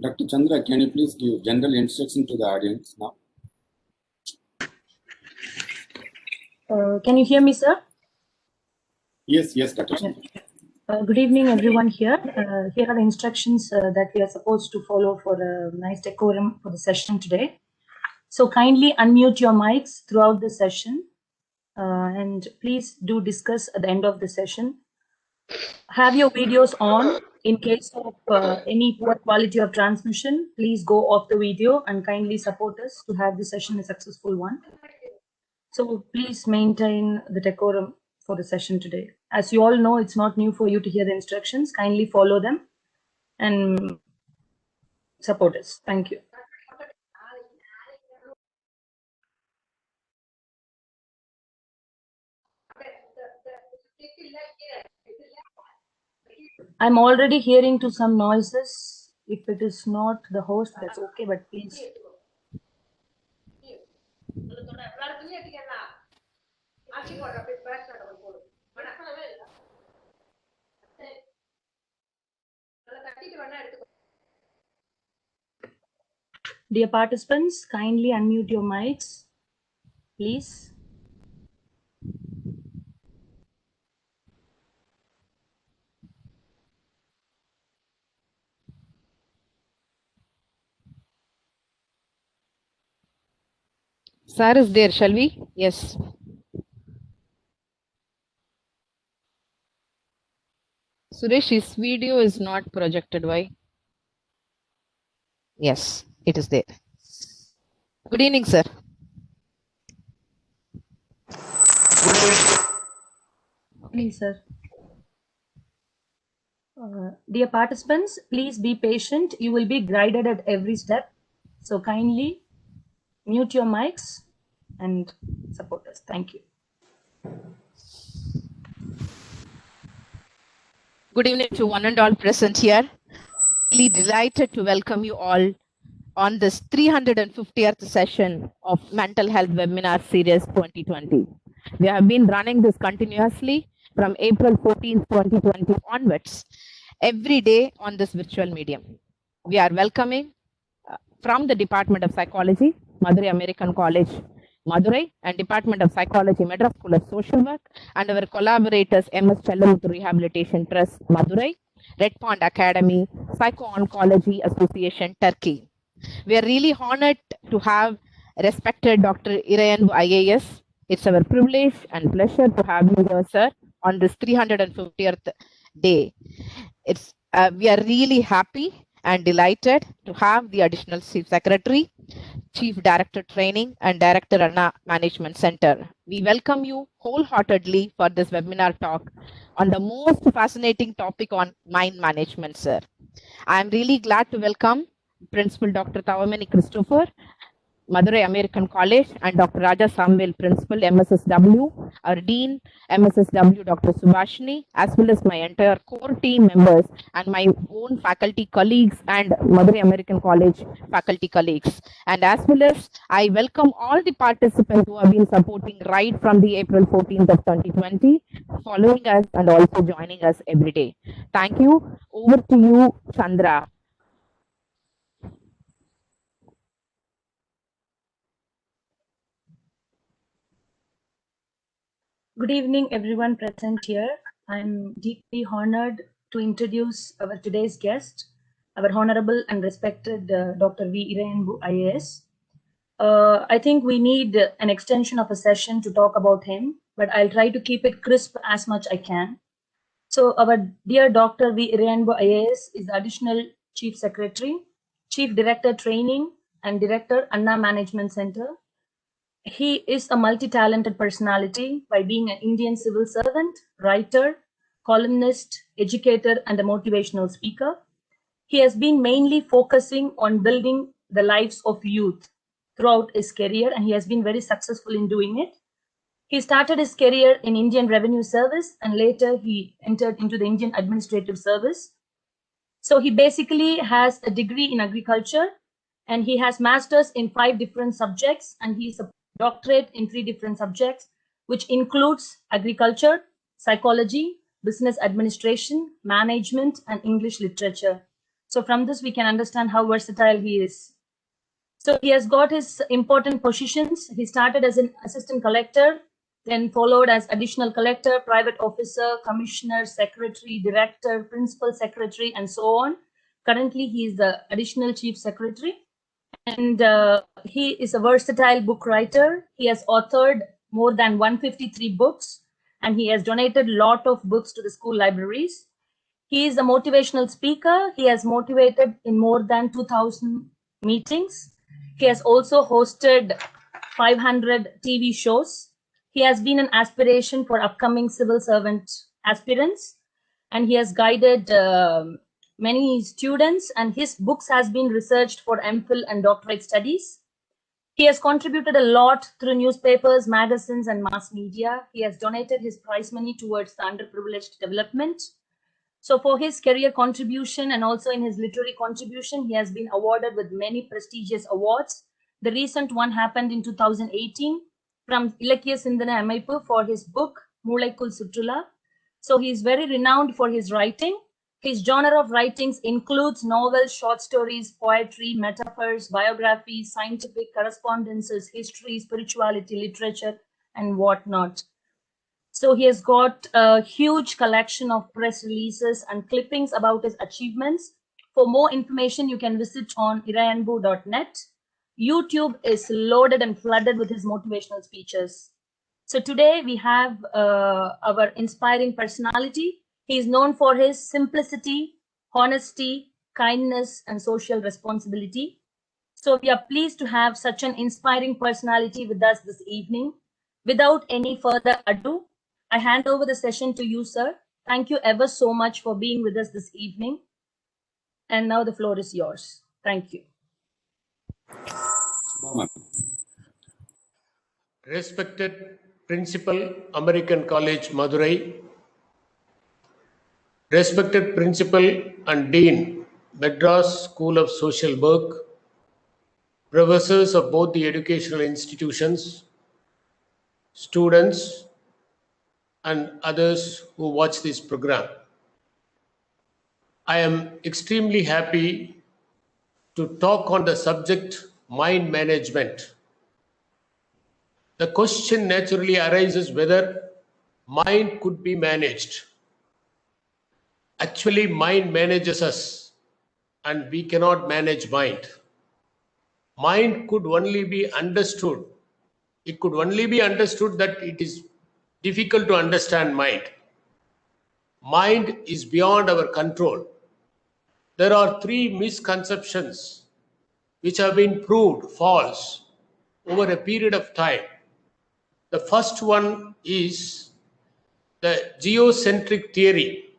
Dr. Chandra, can you please give general instruction to the audience now? Can you hear me, sir? Yes, Dr. Chandra. Good evening, everyone here. Here are the instructions that we are supposed to follow for a nice decorum for the session today. So kindly unmute your mics throughout the session and please do discuss at the end of the session. Have your videos on. In case of any poor quality of transmission, please go off the video and kindly support us to have the session a successful one. So please maintain the decorum for the session today. As you all know, it's not new for you to hear the instructions. Kindly follow them and support us. Thank you. I'm already hearing to some noises. If it is not the host, that's okay, but please. Dear participants, kindly unmute your mics, please. Sir is there, shall we? Yes. Suresh, his video is not projected. Why? Yes, it is there. Good evening, sir. Good evening, sir. Dear participants, please be patient. You will be guided at every step. So kindly mute your mics and support us. Thank you. Good evening to one and all present here. Really delighted to welcome you all on this 350th session of Mental Health Webinar Series 2020. We have been running this continuously from April 14th, 2020 onwards, every day on this virtual medium. We are welcoming from the Department of Psychology, Madurai American College, Madurai, and Department of Psychology, Madras School of Social Work, and our collaborators, MS Chellamuthu Rehabilitation Trust, Madurai, Red Pond Academy, Psycho-Oncology Association, Turkey. We are really honored to have respected Dr. Irayan IAS. It's our privilege and pleasure to have you here, sir, on this 350th day. We are really happy and delighted to have the additional Chief Secretary, Chief Director Training, and Director Anna Management Center. We welcome you wholeheartedly for this webinar talk on the most fascinating topic on mind management, sir. I am really glad to welcome Principal Dr. Tavamani Christopher, Madurai American College, and Dr. Raja Samuel, Principal, MSSW, our Dean, MSSW, Dr. Subhashini, as well as my entire core team members and my own faculty colleagues and Madurai American College faculty colleagues. And as well as I welcome all the participants who have been supporting right from the April 14th of 2020, following us and also joining us every day. Thank you. Over to you, Chandra. Good evening, everyone present here. I'm deeply honored to introduce our today's guest, our honorable and respected Dr. V. Irayanbu IAS. I think we need an extension of a session to talk about him, but I'll try to keep it crisp as much I can. So our dear Dr. V. Irayanbu IAS is the additional Chief Secretary, Chief Director Training, and Director Anna Management Center. He is a multi-talented personality by being an Indian civil servant, writer, columnist, educator, and a motivational speaker. He has been mainly focusing on building the lives of youth throughout his career, and he has been very successful in doing it. He started his career in Indian Revenue Service, and later he entered into the Indian Administrative Service. So he basically has a degree in agriculture, and he has masters in 5 different subjects, and he's a doctorate in 3 different subjects, which includes agriculture, psychology, business administration, management, and English literature. So from this, we can understand how versatile he is. So he has got his important positions. He started as an assistant collector, then followed as additional collector, private officer, commissioner, secretary, director, principal secretary, and so on. Currently, he is the additional chief secretary. And he is a versatile book writer. He has authored more than 153 books, and he has donated a lot of books to the school libraries. He is a motivational speaker. He has motivated in more than 2,000 meetings. He has also hosted 500 TV shows. He has been an aspiration for upcoming civil servant aspirants, and he has guided many students, and his books has been researched for MPhil and doctorate studies. He has contributed a lot through newspapers, magazines, and mass media. He has donated his prize money towards the underprivileged development. So for his career contribution and also in his literary contribution, he has been awarded with many prestigious awards. The recent one happened in 2018 from Ilakkiya Sindana Amaipu for his book, Moolaikul Sutrula. So he is very renowned for his writing. His genre of writings includes novels, short stories, poetry, metaphors, biographies, scientific correspondences, history, spirituality, literature, and whatnot. So he has got a huge collection of press releases and clippings about his achievements. For more information, you can visit on irayanbu.net. YouTube is loaded and flooded with his motivational speeches. So today we have our inspiring personality. He is known for his simplicity, honesty, kindness, and social responsibility. So we are pleased to have such an inspiring personality with us this evening. Without any further ado, I hand over the session to you, sir. Thank you ever so much for being with us this evening. And now the floor is yours. Thank you. Respected Principal, American College, Madurai. Respected Principal and Dean, Madras School of Social Work. Professors of both the educational institutions, students, and others who watch this program. I am extremely happy to talk on the subject mind management. The question naturally arises whether mind could be managed. Actually, mind manages us, and we cannot manage mind. Mind could only be understood. It could only be understood that it is difficult to understand mind. Mind is beyond our control. There are three misconceptions which have been proved false over a period of time. The first one is the geocentric theory.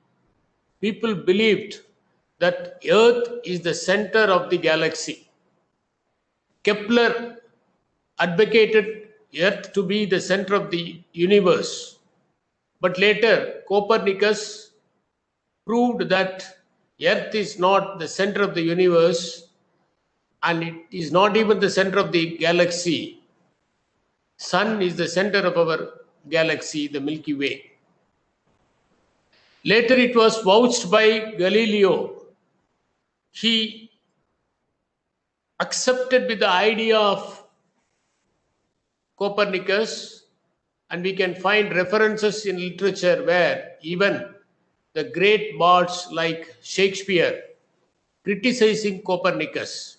People believed that Earth is the center of the galaxy. Kepler advocated Earth to be the center of the universe. But later, Copernicus proved that Earth is not the center of the universe, and it is not even the center of the galaxy. Sun is the center of our galaxy, the Milky Way. Later it was vouched by Galileo. He accepted with the idea of Copernicus, and we can find references in literature where even the great bards like Shakespeare criticizing Copernicus.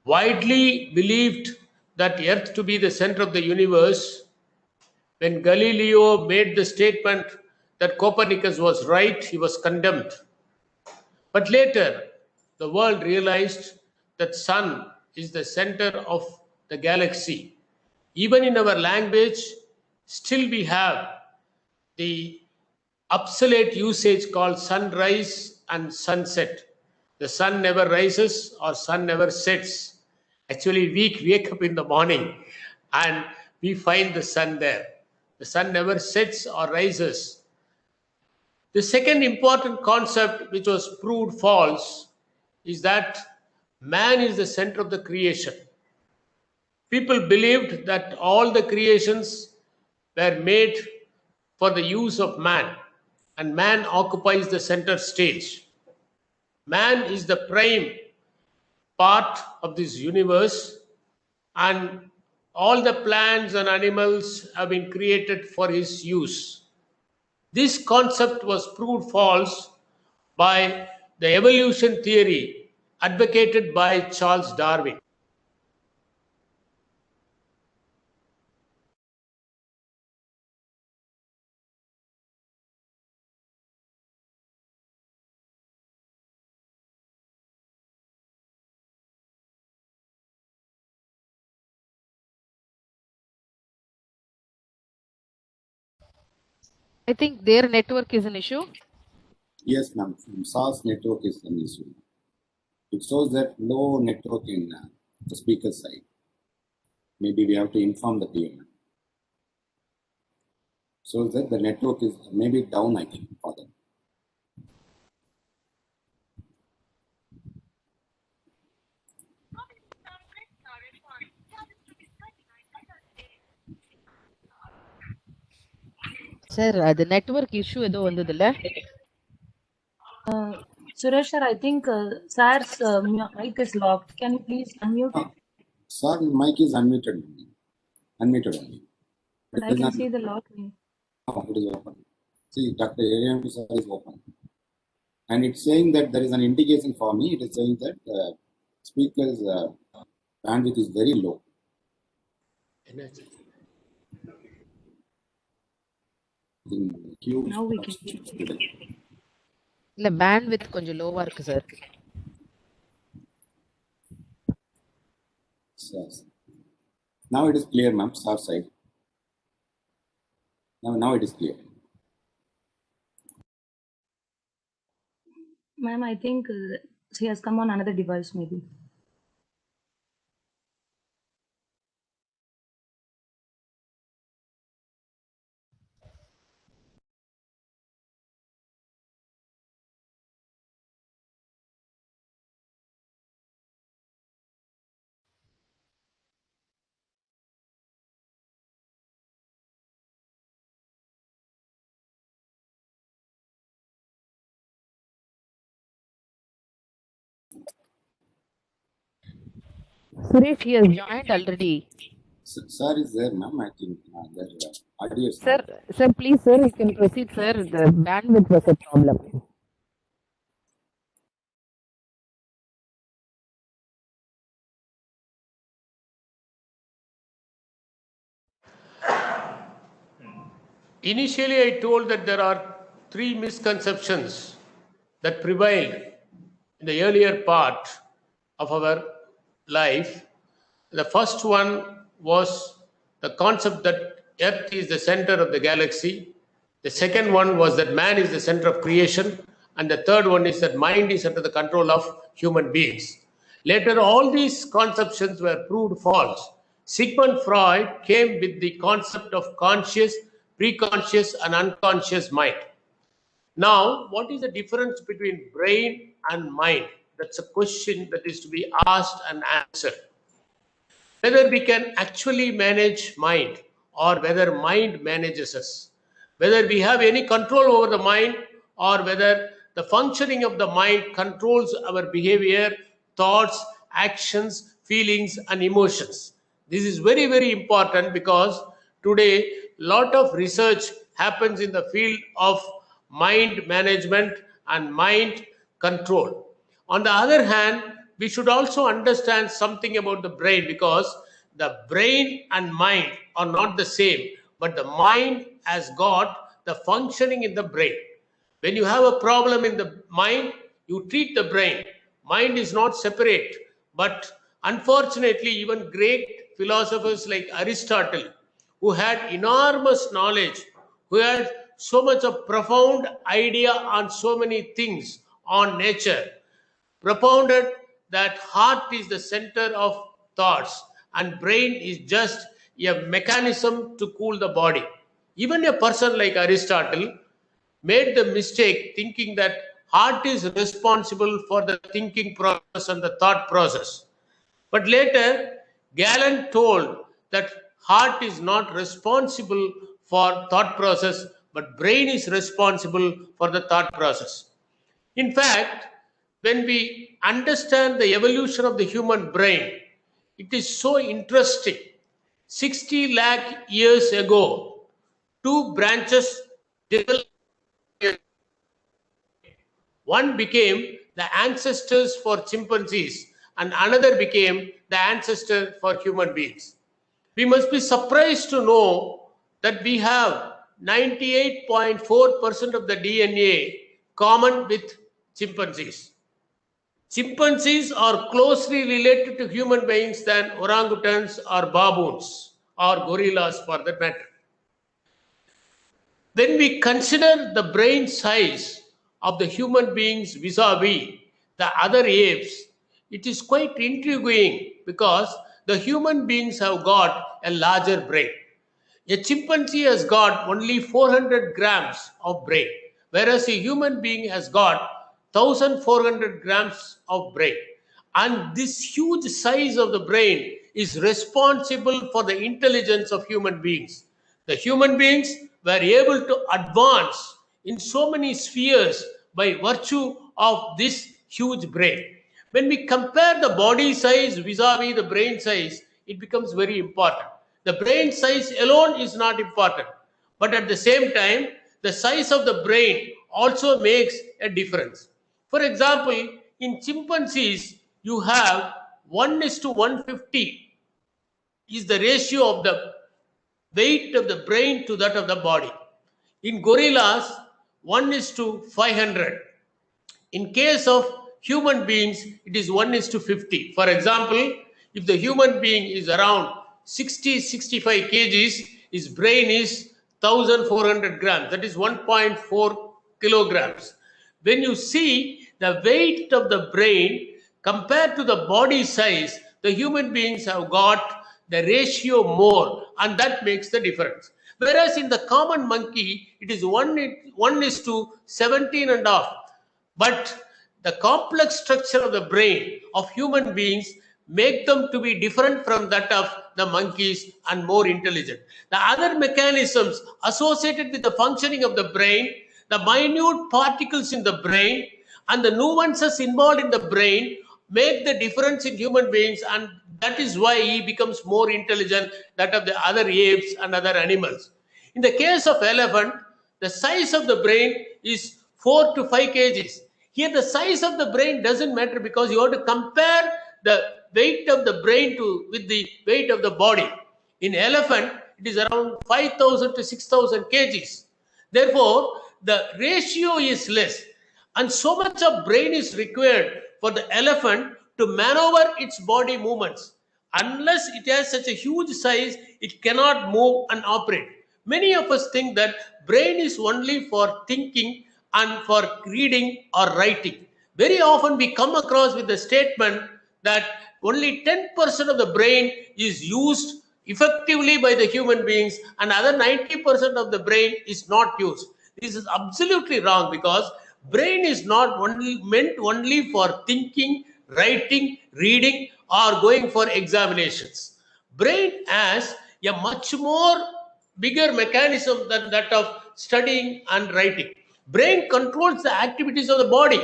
Widely believed that Earth to be the center of the universe, when Galileo made the statement that Copernicus was right, he was condemned. But later, the world realized that Sun is the center of the galaxy. Even in our language, still we have the obsolete usage called sunrise and sunset. The sun never rises or sun never sets. Actually, we wake up in the morning and we find the sun there. The sun never sets or rises. The second important concept which was proved false is that man is the center of the creation. People believed that all the creations were made for the use of man, and man occupies the center stage. Man is the prime part of this universe, and all the plants and animals have been created for his use. This concept was proved false by the evolution theory advocated by Charles Darwin. I think their network is an issue. Yes, ma'am. SARS network is an issue. It shows that low network in the speaker side. Maybe we have to inform the PM. So that the network is maybe down, I think, for them. Sir, the network issue ஏதோ வந்ததுல்ல? Suresh sir, I think sir's mic is locked. Can you please unmute it? Sir, mic is unmuted. Unmuted only. But I can see the lock. Oh, it is open. See, Dr. Irian sir is open. And it's saying that there is an indication for me. It is saying that speaker's bandwidth is very low. Now we can hear. இல்ல bandwidth கொஞ்சம் லோவா இருக்கு sir. Now it is clear, ma'am. Star side. Now it is clear. Ma'am, I think he has come on another device maybe. Suresh, he has joined already. Sir is there, ma'am. I think their audio is Sir, please, sir, you can proceed, sir. The bandwidth was a problem. Initially, I told that there are three misconceptions that prevailed in the earlier part of our life. The first one was the concept that Earth is the center of the galaxy. The second one was that man is the center of creation. And the third one is that mind is under the control of human beings. Later, all these conceptions were proved false. Sigmund Freud came with the concept of conscious, preconscious, and unconscious mind. Now, what is the difference between brain and mind? That's a question that is to be asked and answered. Whether we can actually manage mind or whether mind manages us. Whether we have any control over the mind or whether the functioning of the mind controls our behavior, thoughts, actions, feelings, and emotions. This is very, very important because today a lot of research happens in the field of mind management and mind control. On the other hand, we should also understand something about the brain because the brain and mind are not the same, but the mind has got the functioning in the brain. When you have a problem in the mind, you treat the brain. Mind is not separate, but unfortunately, even great philosophers like Aristotle, who had enormous knowledge, who had so much of profound idea on so many things on nature, propounded that heart is the center of thoughts and brain is just a mechanism to cool the body. Even a person like Aristotle made the mistake thinking that heart is responsible for the thinking process and the thought process. But later, Galen told that heart is not responsible for thought process, but brain is responsible for the thought process. In fact, when we understand the evolution of the human brain, it is so interesting. 60 lakh years ago, two branches developed. One became the ancestors for chimpanzees and another became the ancestor for human beings. We must be surprised to know that we have 98.4% of the DNA common with chimpanzees. Chimpanzees are closely related to human beings than orangutans or baboons or gorillas for that matter. When we consider the brain size of the human beings vis-a-vis the other apes, it is quite intriguing because the human beings have got a larger brain. A chimpanzee has got only 400 grams of brain, whereas a human being has got 1400 grams of brain. And this huge size of the brain is responsible for the intelligence of human beings. The human beings were able to advance in so many spheres by virtue of this huge brain. When we compare the body size vis-a-vis the brain size, it becomes very important. The brain size alone is not important, but at the same time, the size of the brain also makes a difference. For example, in chimpanzees, you have 1:150 is the ratio of the weight of the brain to that of the body. In gorillas, 1:500. In case of human beings, it is 1:50. For example, if the human being is around 60-65 kgs, his brain is 1400 grams, that is 1.4 kilograms. When you see the weight of the brain compared to the body size, the human beings have got the ratio more, and that makes the difference. Whereas in the common monkey, it is 1:17.5. But the complex structure of the brain of human beings make them to be different from that of the monkeys and more intelligent. The other mechanisms associated with the functioning of the brain, the minute particles in the brain and the nuances involved in the brain make the difference in human beings, and that is why he becomes more intelligent than that of the other apes and other animals. In the case of elephant, the size of the brain is 4 to 5 kgs. Here the size of the brain doesn't matter because you have to compare the weight of the brain with the weight of the body. In elephant, it is around 5,000 to 6,000 kgs. Therefore, the ratio is less, and so much of brain is required for the elephant to maneuver its body movements. Unless it has such a huge size, it cannot move and operate. Many of us think that brain is only for thinking and for reading or writing. Very often we come across with the statement that only 10% of the brain is used effectively by the human beings and other 90% of the brain is not used. This is absolutely wrong because brain is not meant only for thinking, writing, reading or going for examinations. Brain has a much more bigger mechanism than that of studying and writing. Brain controls the activities of the body.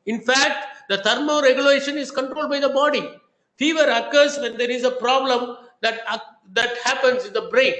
In fact, the thermoregulation is controlled by the body. Fever occurs when there is a problem that happens in the brain.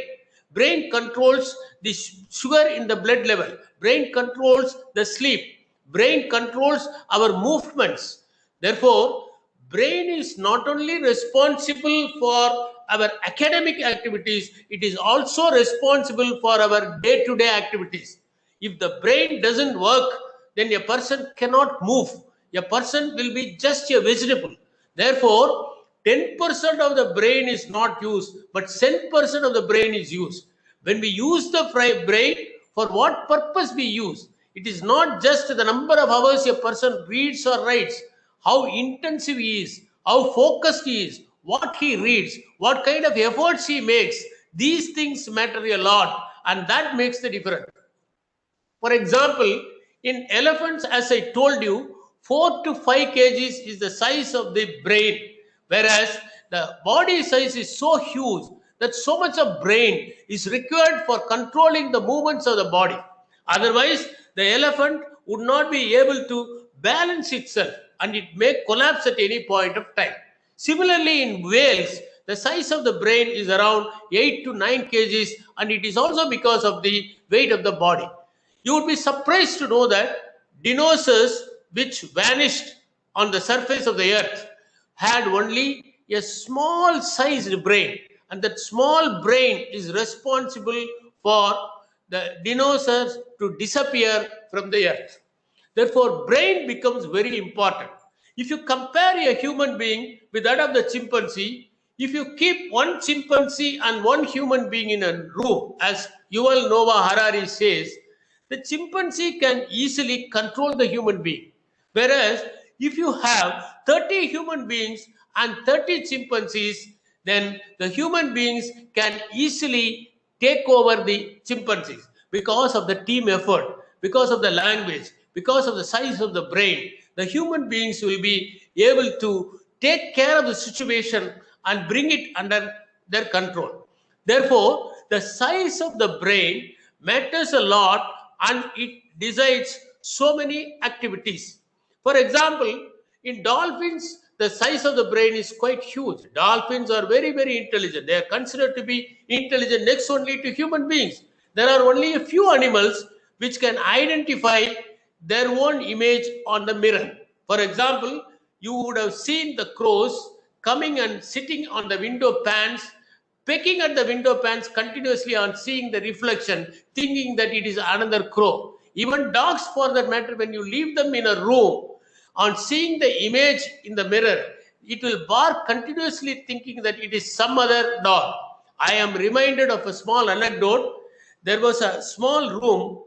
Brain controls the sugar in the blood level. Brain controls the sleep. Brain controls our movements. Therefore, brain is not only responsible for our academic activities, it is also responsible for our day-to-day activities. If the brain doesn't work, then a person cannot move. A person will be just a vegetable. Therefore, 10% of the brain is not used, but 10% of the brain is used. When we use the brain, for what purpose we use? It is not just the number of hours a person reads or writes, how intensive he is, how focused he is, what he reads, what kind of efforts he makes. These things matter a lot, and that makes the difference. For example, in elephants, as I told you, 4 to 5 kgs is the size of the brain, whereas the body size is so huge that so much of brain is required for controlling the movements of the body. Otherwise, the elephant would not be able to balance itself and it may collapse at any point of time. Similarly, in whales, the size of the brain is around 8 to 9 kgs, and it is also because of the weight of the body. You would be surprised to know that dinosaurs, which vanished on the surface of the earth, had only a small sized brain, and that small brain is responsible for the dinosaurs to disappear from the earth. Therefore, brain becomes very important. If you compare a human being with that of the chimpanzee, if you keep one chimpanzee and one human being in a room, as Yuval Noah Harari says, the chimpanzee can easily control the human being. Whereas, if you have 30 human beings and 30 chimpanzees, then the human beings can easily take over the chimpanzees because of the team effort, because of the language, because of the size of the brain. The human beings will be able to take care of the situation and bring it under their control. Therefore, the size of the brain matters a lot, and it decides so many activities. For example, in dolphins, the size of the brain is quite huge. Dolphins are very, very intelligent. They are considered to be intelligent next only to human beings. There are only a few animals which can identify their own image on the mirror. For example, you would have seen the crows coming and sitting on the window panes, pecking at the window panes continuously on seeing the reflection, thinking that it is another crow. Even dogs, for that matter, when you leave them in a room, on seeing the image in the mirror, it will bark continuously, thinking that it is some other dog. I am reminded of a small anecdote. There was a small room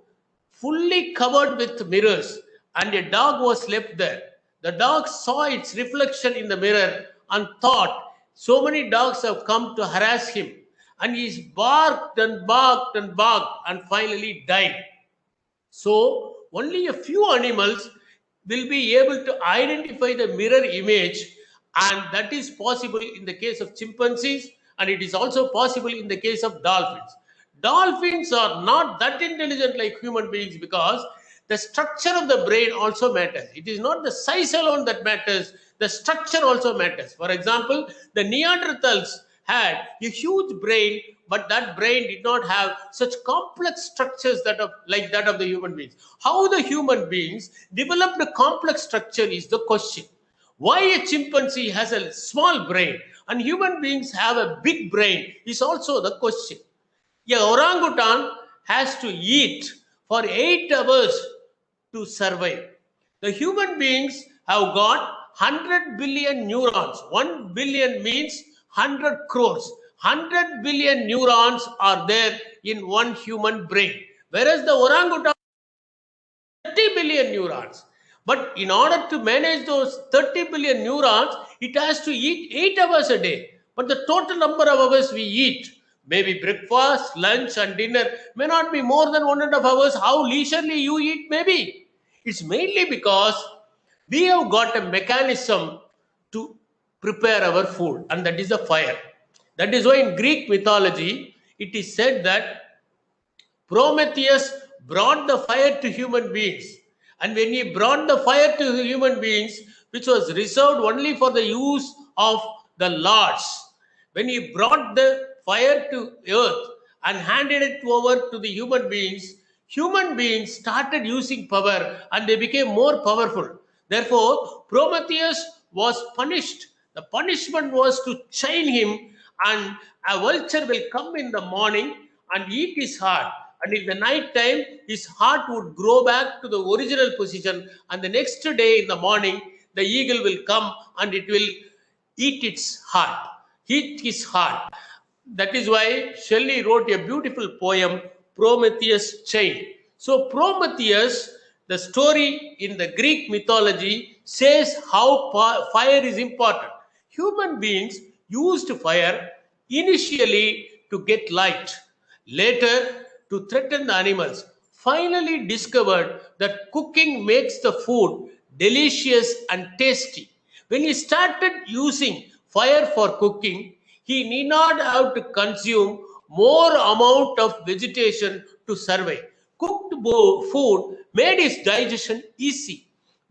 fully covered with mirrors, and a dog was left there. The dog saw its reflection in the mirror and thought, so many dogs have come to harass him, and he barked and barked and barked and finally died. So only a few animals will be able to identify the mirror image, and that is possible in the case of chimpanzees, and it is also possible in the case of dolphins. Dolphins are not that intelligent like human beings because the structure of the brain also matters. It is not the size alone that matters, the structure also matters. For example, the Neanderthals had a huge brain, but that brain did not have such complex structures like that of the human beings. How the human beings developed a complex structure is the question. Why a chimpanzee has a small brain and human beings have a big brain is also the question. A orangutan has to eat for 8 hours to survive. The human beings have got 100 billion neurons. 1 billion means 100 crores. 100 billion neurons are there in one human brain, whereas the orangutan 30 billion neurons. But in order to manage those 30 billion neurons, it has to eat 8 hours a day. But the total number of hours we eat, maybe breakfast, lunch, and dinner, may not be more than 1.5 hours. How leisurely you eat, maybe. It's mainly because we have got a mechanism to prepare our food, and that is the fire. That is why in Greek mythology, it is said that Prometheus brought the fire to human beings. And when he brought the fire to human beings, which was reserved only for the use of the lords, when he brought the fire to earth and handed it over to the human beings started using power and they became more powerful. Therefore, Prometheus was punished. The punishment was to chain him, and a vulture will come in the morning and eat his heart. And in the night time, his heart would grow back to the original position. And the next day in the morning, the eagle will come and it will eat his heart. That is why Shelley wrote a beautiful poem, Prometheus Chained. So Prometheus, the story in the Greek mythology, says how fire is important. Human beings used fire initially to get light, later to threaten the animals, finally discovered that cooking makes the food delicious and tasty. When he started using fire for cooking, he need not have to consume more amount of vegetation to survive. Cooked food made his digestion easy.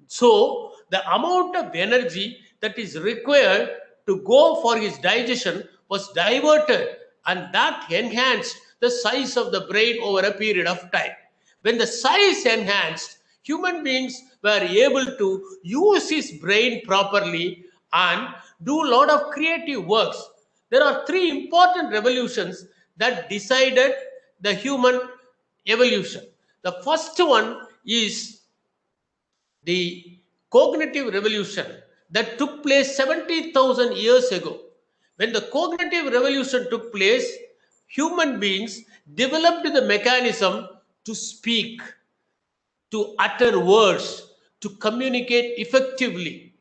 So the amount of energy that is required to go for his digestion was diverted, and that enhanced the size of the brain over a period of time. When the size enhanced, human beings were able to use his brain properly and do a lot of creative works. There are three important revolutions that decided the human evolution. The first one is the cognitive revolution that took place 70,000 years ago. When the cognitive revolution took place, human beings developed the mechanism to speak, to utter words, to communicate effectively.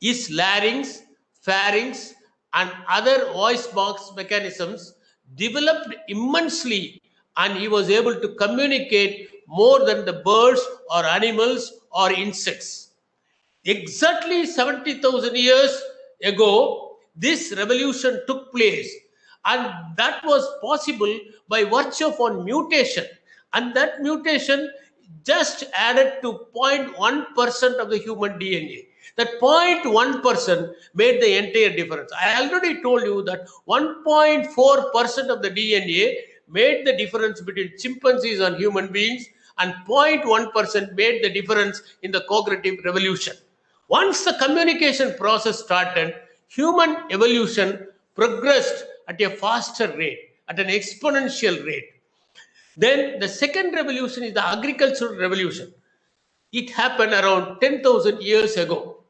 His larynx, pharynx, and other voice box mechanisms developed immensely, and he was able to communicate more than the birds or animals or insects. Exactly 70,000 years ago, this revolution took place, and that was possible by virtue of one mutation, and that mutation just added to 0.1% of the human DNA. That 0.1% made the entire difference. I already told you that 1.4% of the DNA made the difference between chimpanzees and human beings, and 0.1% made the difference in the cognitive revolution. Once the communication process started, human evolution progressed at a faster rate, at an exponential rate. Then the second revolution is the agricultural revolution. It happened around 10,000 years ago.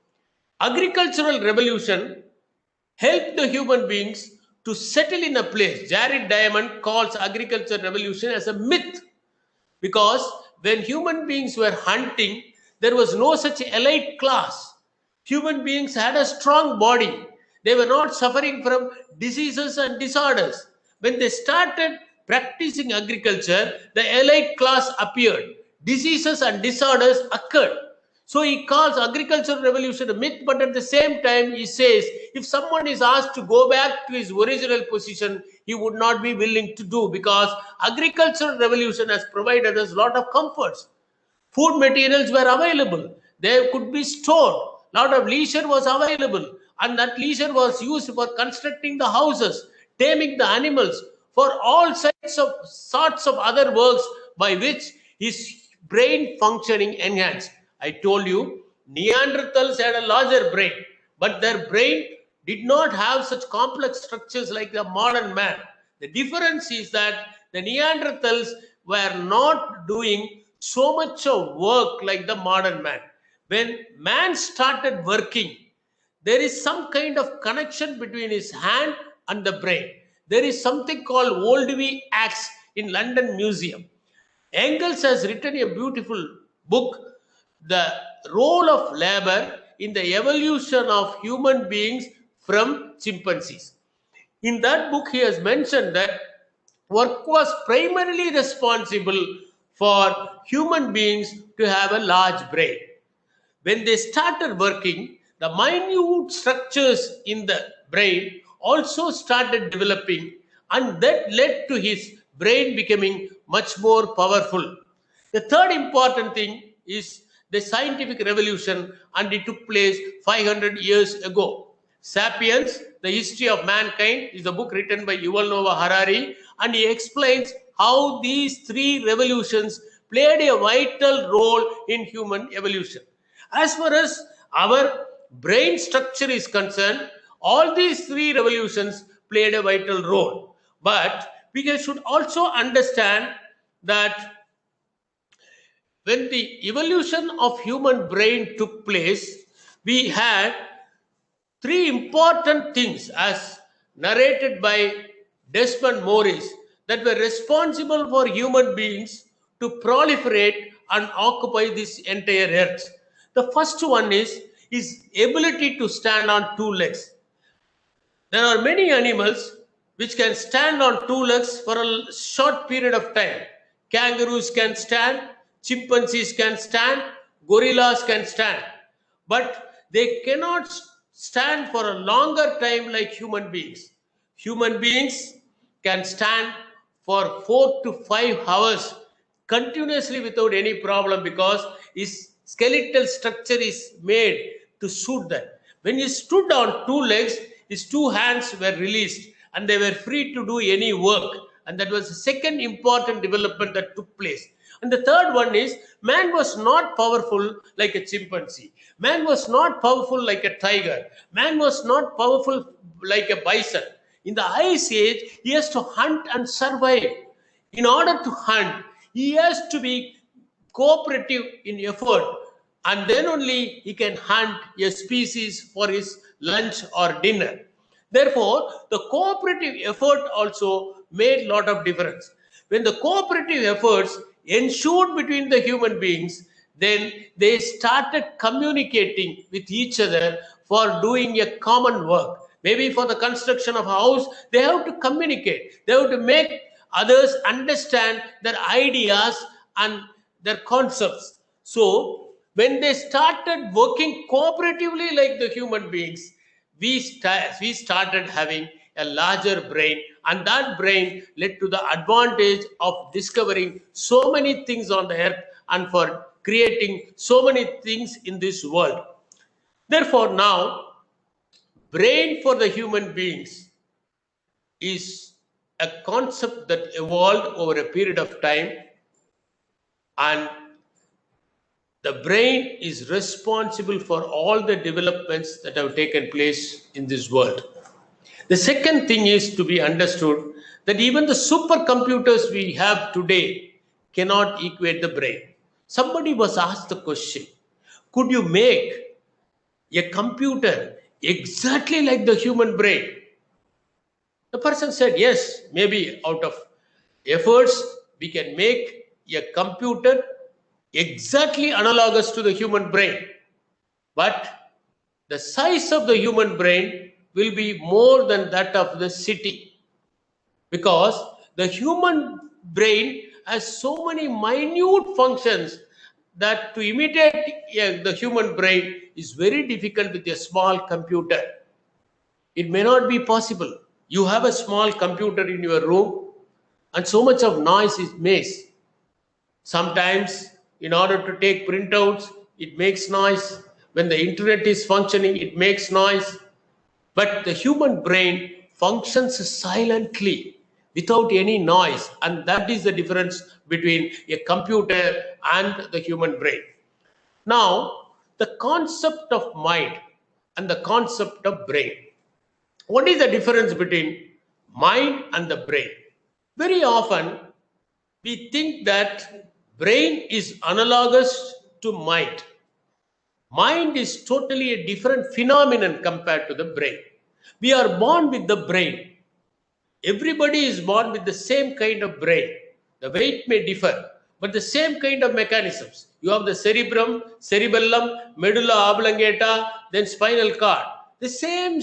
Agricultural revolution helped the human beings to settle in a place. Jared Diamond calls agricultural revolution as a myth, because when human beings were hunting, there was no such elite class. Human beings had a strong body. They were not suffering from diseases and disorders. When they started practicing agriculture, the elite class appeared. Diseases and disorders occurred. So he calls agricultural revolution a myth, but at the same time he says if someone is asked to go back to his original position, he would not be willing to do, because agricultural revolution has provided us a lot of comforts. Food materials were available. They could be stored. A lot of leisure was available, and that leisure was used for constructing the houses, taming the animals, for all sorts of other works by which his brain functioning enhanced. I told you, Neanderthals had a larger brain, but their brain did not have such complex structures like the modern man. The difference is that the Neanderthals were not doing so much of work like the modern man. When man started working, there is some kind of connection between his hand and the brain. There is something called Oldvie Axe in London Museum. Engels has written a beautiful book, The Role of Labor in the Evolution of Human Beings from Chimpanzees. In that book, he has mentioned that work was primarily responsible for human beings to have a large brain. When they started working, the minute structures in the brain also started developing, and that led to his brain becoming much more powerful. The third important thing is the scientific revolution, and it took place 500 years ago. Sapiens, The History of Mankind, is a book written by Yuval Noah Harari, and he explains how these three revolutions played a vital role in human evolution. As far as our brain structure is concerned, all these three revolutions played a vital role. But we should also understand that when the evolution of human brain took place, we had three important things, as narrated by Desmond Morris, that were responsible for human beings to proliferate and occupy this entire earth. The first one is his ability to stand on two legs. There are many animals which can stand on two legs for a short period of time. Kangaroos can stand, chimpanzees can stand, gorillas can stand, but they cannot stand for a longer time like human beings. Human beings can stand for 4 to 5 hours continuously without any problem, because his skeletal structure is made to suit that. When he stood on two legs, his two hands were released and they were free to do any work. And that was the second important development that took place. And the third one is, man was not powerful like a chimpanzee. Man was not powerful like a tiger. Man was not powerful like a bison. In the Ice Age, he has to hunt and survive. In order to hunt, he has to be cooperative in effort, and then only he can hunt a species for his lunch or dinner. Therefore, the cooperative effort also made a lot of difference. When the cooperative efforts ensued between the human beings, then they started communicating with each other for doing a common work. Maybe for the construction of a house, they have to communicate. They have to make others understand their ideas and their concepts. So when they started working cooperatively like the human beings, we started having a larger brain, and that brain led to the advantage of discovering so many things on the earth and for creating so many things in this world. Therefore, now brain for the human beings is a concept that evolved over a period of time, and the brain is responsible for all the developments that have taken place in this world. The second thing is to be understood that even the supercomputers we have today cannot equate the brain. Somebody was asked the question, could you make a computer exactly like the human brain? The person said, yes, maybe out of efforts, we can make a computer exactly analogous to the human brain. But the size of the human brain will be more than that of the city, because the human brain has so many minute functions that to imitate the human brain is very difficult with a small computer. It may not be possible. You have a small computer in your room and so much of noise it makes. Sometimes in order to take printouts, it makes noise. When the internet is functioning, it makes noise. But the human brain functions silently without any noise, and that is the difference between a computer and the human brain. Now, the concept of mind and the concept of brain. What is the difference between mind and the brain? Very often, we think that brain is analogous to mind. Mind is totally a different phenomenon compared to the brain. We are born with the brain. Everybody is born with the same kind of brain. The weight may differ, but the same kind of mechanisms. You have the cerebrum, cerebellum, medulla oblongata, then spinal cord. The same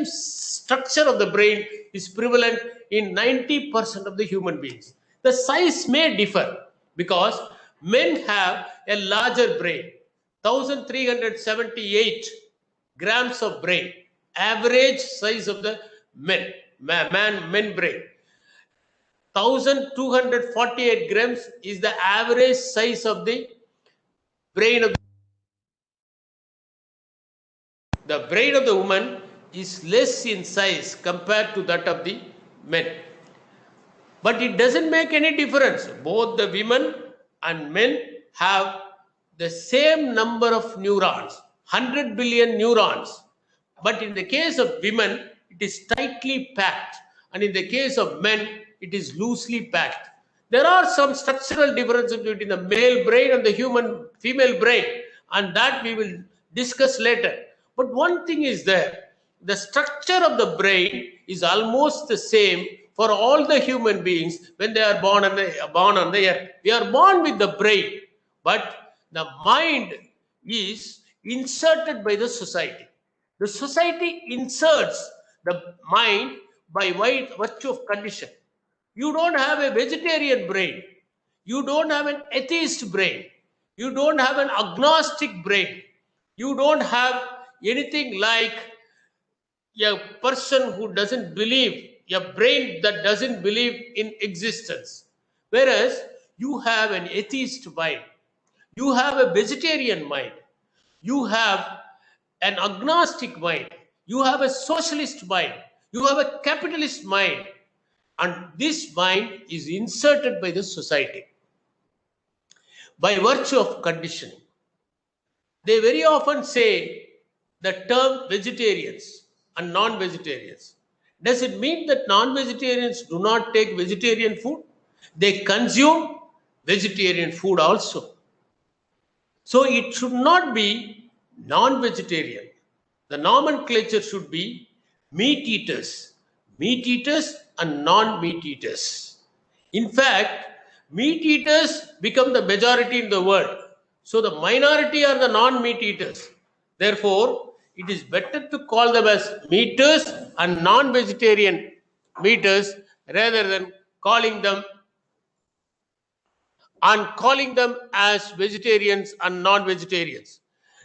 structure of the brain is prevalent in 90% of the human beings. The size may differ because men have a larger brain, 1378 grams of brain, average size of the men brain. 1248 grams is the average size of the brain of the brain of the woman is less in size compared to that of the men. But it doesn't make any difference. Both the women and men have the same number of neurons, 100 billion neurons. But in the case of women, it is tightly packed. And in the case of men, it is loosely packed. There are some structural differences between the male brain and the female brain, and that we will discuss later. But one thing is there, the structure of the brain is almost the same for all the human beings when they are born on the earth. We are born with the brain, but the mind is inserted by the society. The society inserts the mind by virtue of condition. You don't have a vegetarian brain. You don't have an atheist brain. You don't have an agnostic brain. You don't have anything like a person who doesn't believe, a brain that doesn't believe in existence. Whereas you have an atheist mind. You have a vegetarian mind. You have an agnostic mind. You have a socialist mind. You have a capitalist mind. And this mind is inserted by the society by virtue of conditioning. They very often say the term vegetarians and non-vegetarians. Does it mean that non-vegetarians do not take vegetarian food? They consume vegetarian food also. So it should not be non-vegetarian. The nomenclature should be meat eaters and non-meat eaters. In fact, meat eaters become the majority in the world. So the minority are the non-meat eaters. Therefore, it is better to call them as meaters and non-vegetarian meaters rather than calling them as vegetarians and non-vegetarians.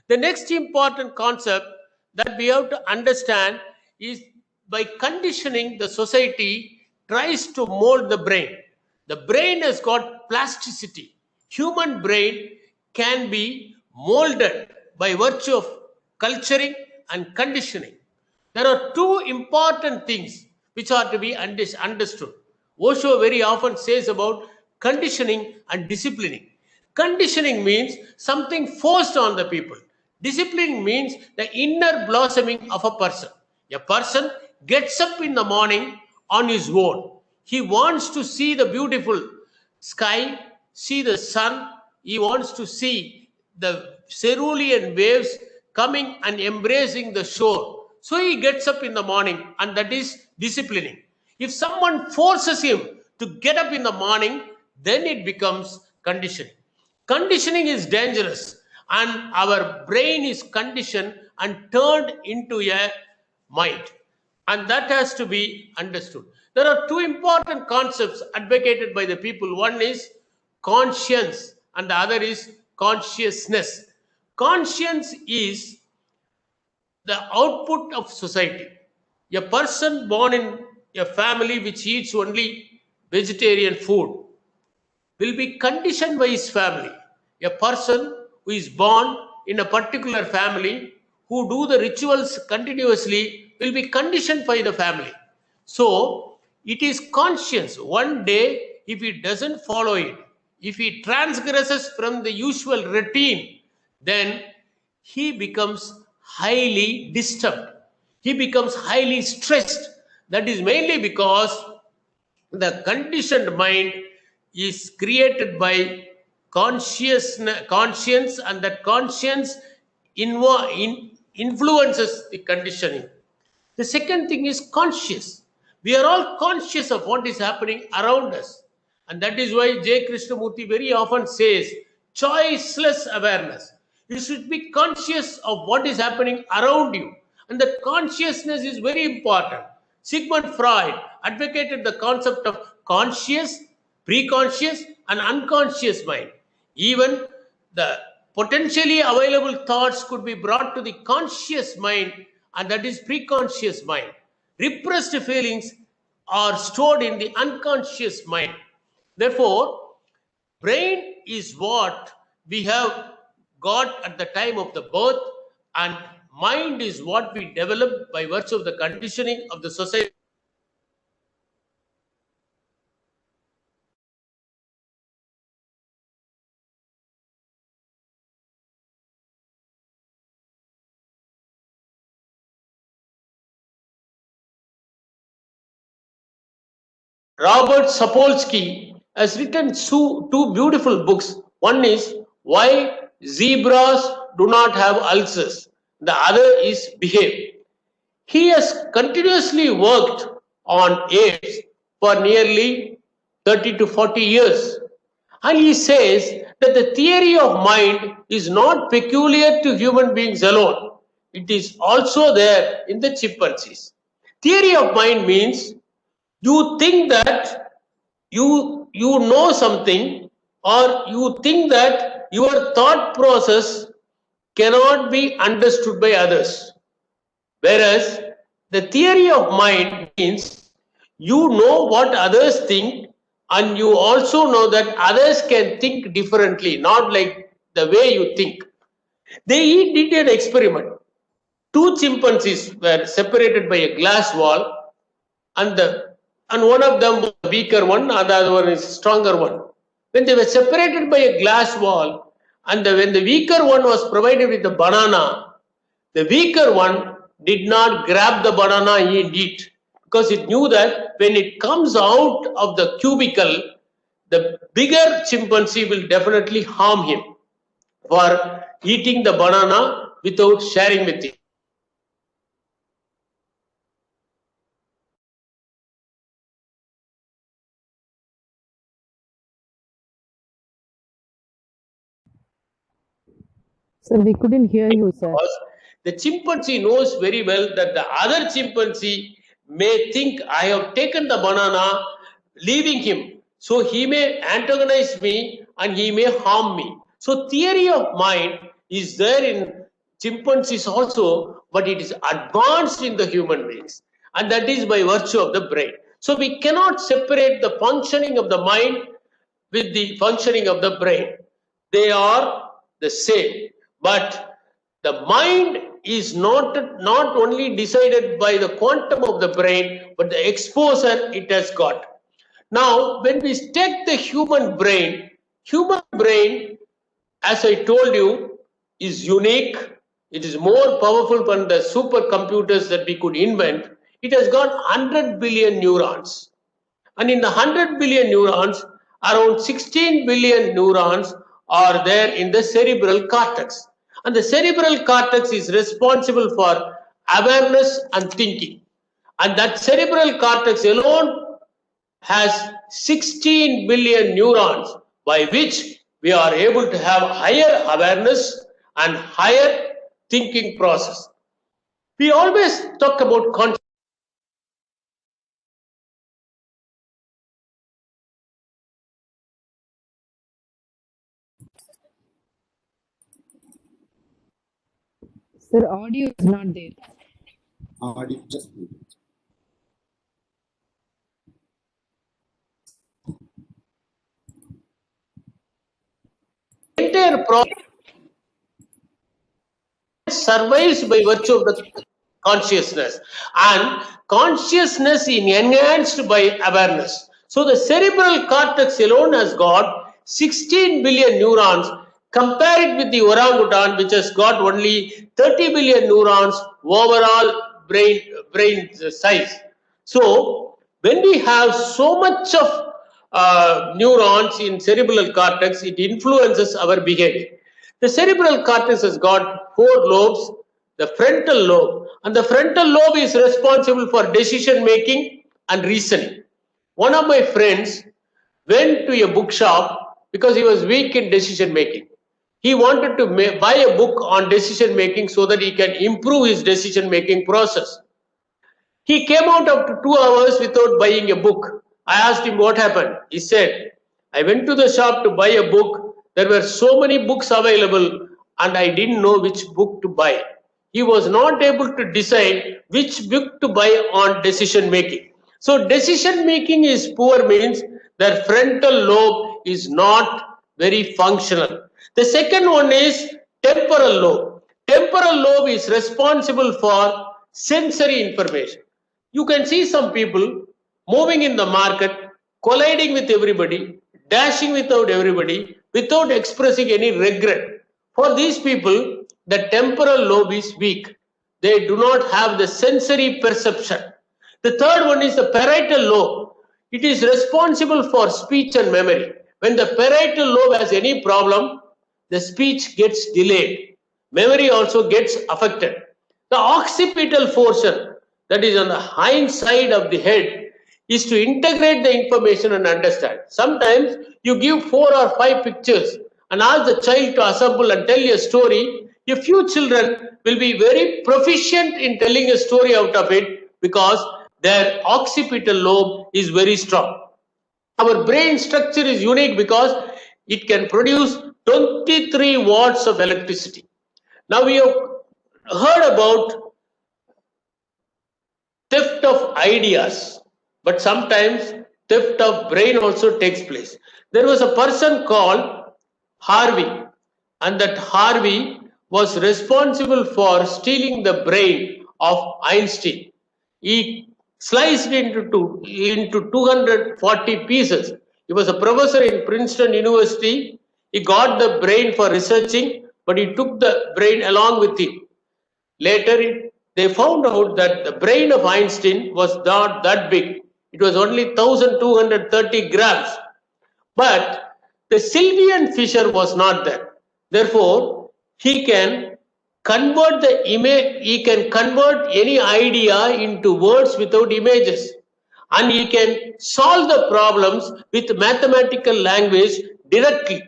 The next important concept that we have to understand is by conditioning, the society tries to mold the brain. The brain has got plasticity. Human brain can be molded by virtue of culturing and conditioning. There are two important things which are to be understood. Osho very often says about conditioning and disciplining. Conditioning means something forced on the people. Discipline means the inner blossoming of a person. A person gets up in the morning on his own. He wants to see the beautiful sky, see the sun. He wants to see the cerulean waves coming and embracing the shore. So he gets up in the morning, and that is disciplining. If someone forces him to get up in the morning, then it becomes conditioning. Conditioning is dangerous, and our brain is conditioned and turned into a mind, and that has to be understood. There are two important concepts advocated by the people. One is conscience and the other is consciousness. Conscience is the output of society. A person born in a family which eats only vegetarian food will be conditioned by his family. A person who is born in a particular family who do the rituals continuously will be conditioned by the family. So it is conscience. One day, if he doesn't follow it, if he transgresses from the usual routine, then he becomes highly disturbed. He becomes highly stressed. That is mainly because the conditioned mind is created by conscience, and that conscience influences the conditioning. The second thing is conscious. We are all conscious of what is happening around us, and that is why J. Krishnamurti very often says choiceless awareness. You should be conscious of what is happening around you, and that consciousness is very important. Sigmund Freud advocated the concept of conscious, preconscious, and unconscious mind. Even the potentially available thoughts could be brought to the conscious mind, and that is preconscious mind. Repressed feelings are stored in the unconscious mind. Therefore, brain is what we have got at the time of the birth, and mind is what we develop by virtue of the conditioning of the society. Robert Sapolsky has written two beautiful books. One is Why Zebras Do Not Have Ulcers. The other is Behave. He has continuously worked on apes for nearly 30 to 40 years. And he says that the theory of mind is not peculiar to human beings alone. It is also there in the chimpanzees. Theory of mind means you think that you know something, or you think that your thought process cannot be understood by others. Whereas the theory of mind means you know what others think, and you also know that others can think differently, not like the way you think. They did an experiment. Two chimpanzees were separated by a glass wall, and one of them was a weaker one, and the other one is a stronger one. When they were separated by a glass wall, and when the weaker one was provided with a banana, the weaker one did not grab the banana and eat, because it knew that when it comes out of the cubicle, the bigger chimpanzee will definitely harm him for eating the banana without sharing with him. Sir, we couldn't hear you, sir. Because the chimpanzee knows very well that the other chimpanzee may think I have taken the banana, leaving him. So he may antagonize me and he may harm me. So theory of mind is there in chimpanzees also, but it is advanced in the human beings. And that is by virtue of the brain. So we cannot separate the functioning of the mind with the functioning of the brain. They are the same. But the mind is not only decided by the quantum of the brain, but the exposure it has got. Now, when we take the human brain, as I told you, is unique. It is more powerful than the supercomputers that we could invent. It has got 100 billion neurons. And in the 100 billion neurons, around 16 billion neurons are there in the cerebral cortex. And the cerebral cortex is responsible for awareness and thinking. And that cerebral cortex alone has 16 billion neurons, by which we are able to have higher awareness and higher thinking process. We always talk about consciousness. Sir, audio is not there. Just mute it. Entire process survives by virtue of the consciousness, and consciousness is enhanced by awareness. So the cerebral cortex alone has got 16 billion neurons. Compare it with the orangutan, which has got only 30 billion neurons overall brain size. So when we have so much of neurons in cerebral cortex, it influences our behavior. The cerebral cortex has got 4 lobes, the frontal lobe, and the frontal lobe is responsible for decision making and reasoning. One of my friends went to a bookshop because he was weak in decision making. He wanted to buy a book on decision making so that he can improve his decision making process. He came out after 2 hours without buying a book. I asked him what happened. He said, I went to the shop to buy a book. There were so many books available and I didn't know which book to buy. He was not able to decide which book to buy on decision making. So decision making is poor means their frontal lobe is not very functional. The second one is temporal lobe. Temporal lobe is responsible for sensory information. You can see some people moving in the market, colliding with everybody, dashing without everybody, without expressing any regret. For these people, the temporal lobe is weak. They do not have the sensory perception. The third one is the parietal lobe. It is responsible for speech and memory. When the parietal lobe has any problem, the speech gets delayed. Memory also gets affected. The occipital portion, that is on the hind side of the head, is to integrate the information and understand. Sometimes you give 4 or 5 pictures and ask the child to assemble and tell a story. A few children will be very proficient in telling a story out of it because their occipital lobe is very strong. Our brain structure is unique because it can produce 23 watts of electricity. Now we have heard about theft of ideas, but sometimes theft of brain also takes place. There was a person called Harvey. and that Harvey was responsible for stealing the brain of Einstein. He sliced it into 240 pieces. He was a professor in Princeton University. He got the brain for researching, but he took the brain along with him. Later, they found out that the brain of Einstein was not that big. It was only 1,230 grams. But the Sylvian fissure was not there. Therefore, he can convert the image, he can convert any idea into words without images. And he can solve the problems with mathematical language directly.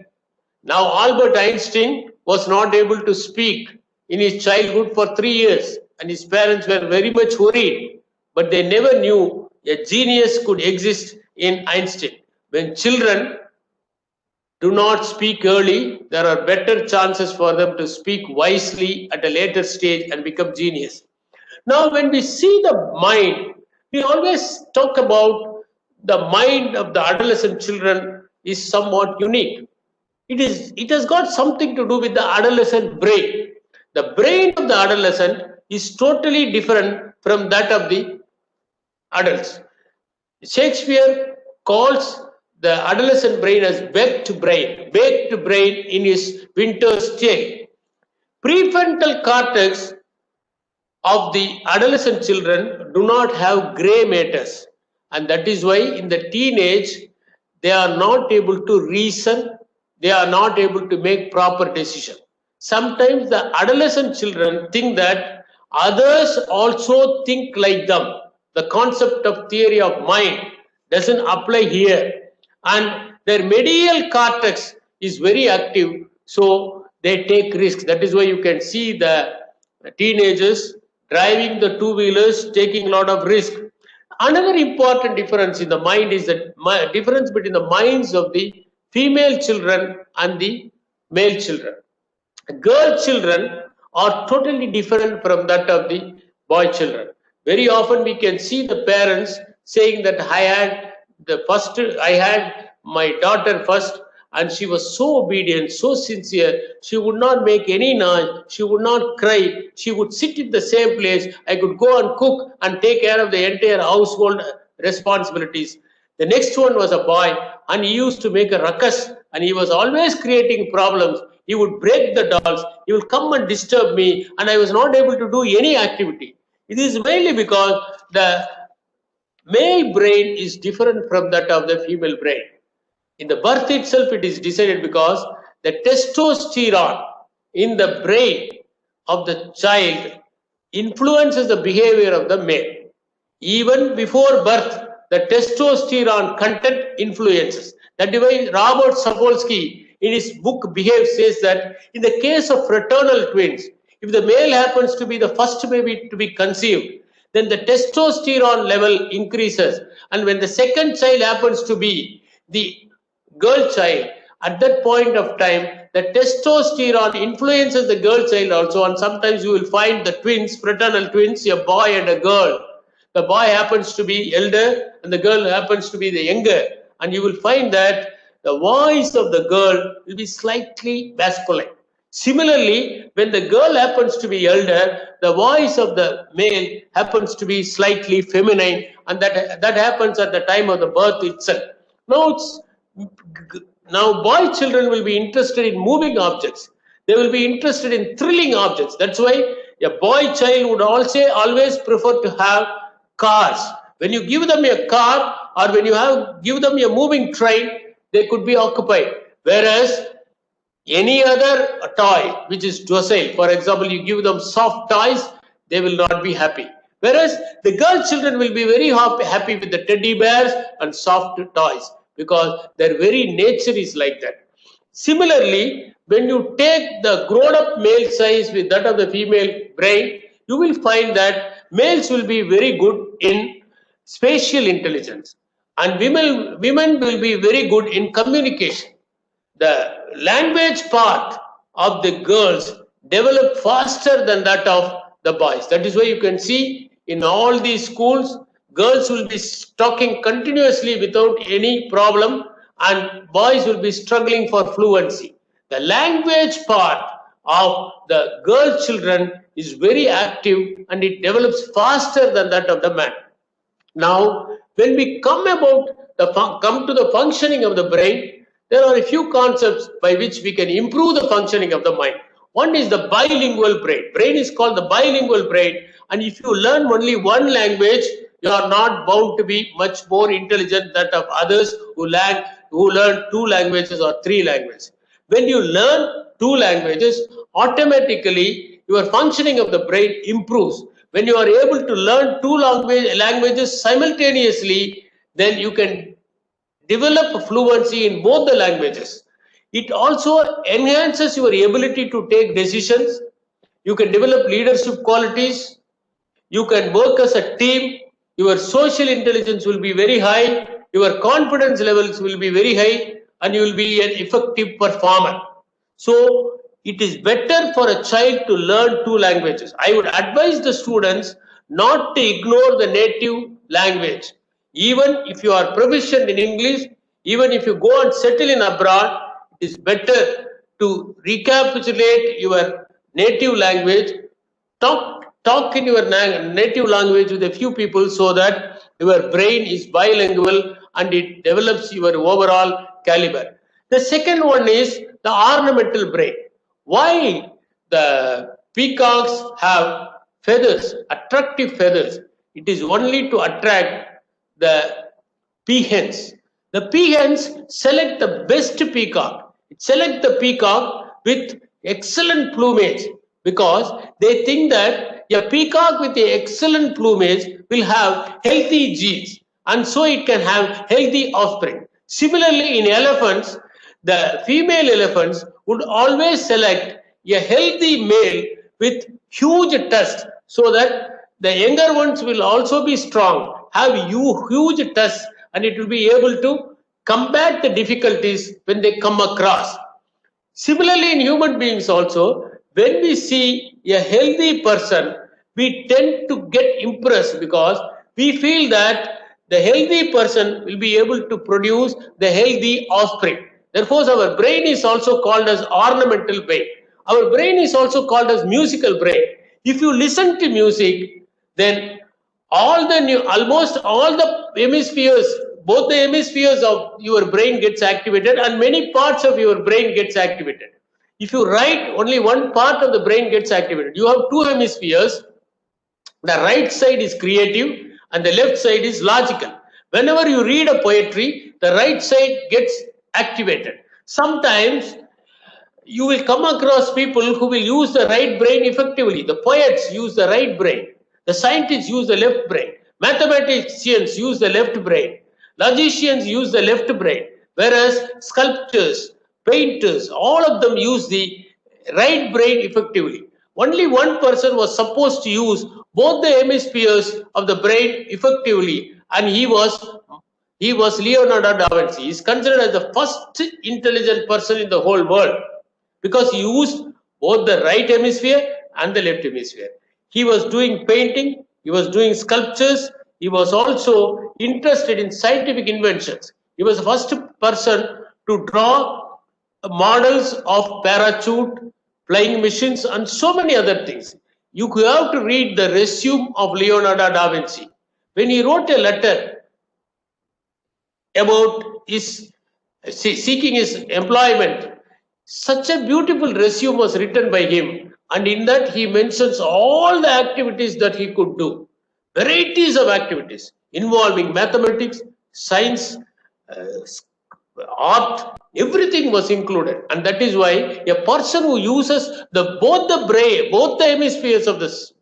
Now, Albert Einstein was not able to speak in his childhood for 3 years, and his parents were very much worried, but they never knew a genius could exist in Einstein. When children do not speak early, there are better chances for them to speak wisely at a later stage and become genius. Now, when we see the mind, we always talk about the mind of the adolescent children is somewhat unique. It has got something to do with the adolescent brain. The brain of the adolescent is totally different from that of the adults. Shakespeare calls the adolescent brain as baked brain in his Winter's Tale. Prefrontal cortex of the adolescent children do not have gray matters, and that is why in the teenage they are not able to reason, they are not able to make proper decision. Sometimes the adolescent children think that others also think like them. The concept of theory of mind doesn't apply here, and their medial cortex is very active, so they take risks. That is why you can see the teenagers driving the two-wheelers, taking a lot of risk. Another important difference in the mind is the difference between the minds of the female children and the male children. Girl children are totally different from that of the boy children. Very often we can see the parents saying that I had my daughter first, and she was so obedient, so sincere. She would not make any noise. She would not cry. She would sit in the same place. I could go and cook and take care of the entire household responsibilities. The next one was a boy, and he used to make a ruckus, and he was always creating problems. He would break the dolls. He would come and disturb me, and I was not able to do any activity. It is mainly because the male brain is different from that of the female brain. In the birth itself, it is decided because the testosterone in the brain of the child influences the behavior of the male. Even before birth, the testosterone content influences. That is why Robert Sapolsky in his book Behave says that in the case of fraternal twins, if the male happens to be the first baby to be conceived, then the testosterone level increases. And when the second child happens to be the girl child, at that point of time, the testosterone influences the girl child also, and sometimes you will find the twins, fraternal twins, a boy and a girl. The boy happens to be elder and the girl happens to be the younger, and you will find that the voice of the girl will be slightly masculine. Similarly, when the girl happens to be elder, the voice of the male happens to be slightly feminine, and that happens at the time of the birth itself. Now boy children will be interested in moving objects. They will be interested in thrilling objects. That's why a boy child would also always prefer to have cars. When you give them a car, or when you give them a moving train, they could be occupied. Whereas any other toy which is docile, for example, you give them soft toys, they will not be happy. Whereas the girl children will be very happy with the teddy bears and soft toys, because their very nature is like that. Similarly, when you take the grown-up male size with that of the female brain, you will find that males will be very good in spatial intelligence, and women will be very good in communication. The language part of the girls develop faster than that of the boys. That is why you can see in all these schools, girls will be talking continuously without any problem, and boys will be struggling for fluency. The language part of the girl children is very active and it develops faster than that of the man. Now, when we come to the functioning of the brain, there are a few concepts by which we can improve the functioning of the mind. One is the bilingual brain. Brain is called the bilingual brain, and if you learn only one language, you are not bound to be much more intelligent than of others who learn 2 languages or 3 languages. When you learn 2 languages, automatically your functioning of the brain improves. When you are able to learn 2 languages simultaneously, then you can develop fluency in both the languages. It also enhances your ability to take decisions. You can develop leadership qualities. You can work as a team. Your social intelligence will be very high. Your confidence levels will be very high, and you will be an effective performer. So it is better for a child to learn 2 languages. I would advise the students not to ignore the native language. Even if you are proficient in English, even if you go and settle in abroad, it is better to recapitulate your native language, talk in your native language with a few people so that your brain is bilingual and it develops your overall caliber. The second one is the ornamental brain. Why the peacocks have feathers, attractive feathers? It is only to attract the peahens. The peahens select the best peacock. It select the peacock with excellent plumage because they think that a peacock with the excellent plumage will have healthy genes and so it can have healthy offspring. Similarly, in elephants, the female elephants would always select a healthy male with huge tusks so that the younger ones will also be strong, have huge tusks, and it will be able to combat the difficulties when they come across. Similarly, in human beings also, when we see a healthy person, we tend to get impressed because we feel that the healthy person will be able to produce the healthy offspring. Therefore, our brain is also called as ornamental brain. Our brain is also called as musical brain. If you listen to music, then almost all the hemispheres, both the hemispheres of your brain gets activated and many parts of your brain gets activated. If you write, only one part of the brain gets activated. You have 2 hemispheres. The right side is creative and the left side is logical. Whenever you read a poetry, the right side gets activated. Sometimes you will come across people who will use the right brain effectively. The poets use the right brain. The scientists use the left brain. Mathematicians use the left brain. Logicians use the left brain. Whereas sculptors, painters, all of them use the right brain effectively. Only one person was supposed to use both the hemispheres of the brain effectively, and he was Leonardo da Vinci. He is considered as the first intelligent person in the whole world because he used both the right hemisphere and the left hemisphere. He was doing painting, he was doing sculptures, he was also interested in scientific inventions. He was the first person to draw models of parachute, flying machines, and so many other things. You have to read the resume of Leonardo da Vinci. When he wrote a letter about his seeking his employment, such a beautiful resume was written by him, and in that he mentions all the activities that he could do, varieties of activities involving mathematics, science, art, everything was included. And that is why a person who uses both the hemispheres of this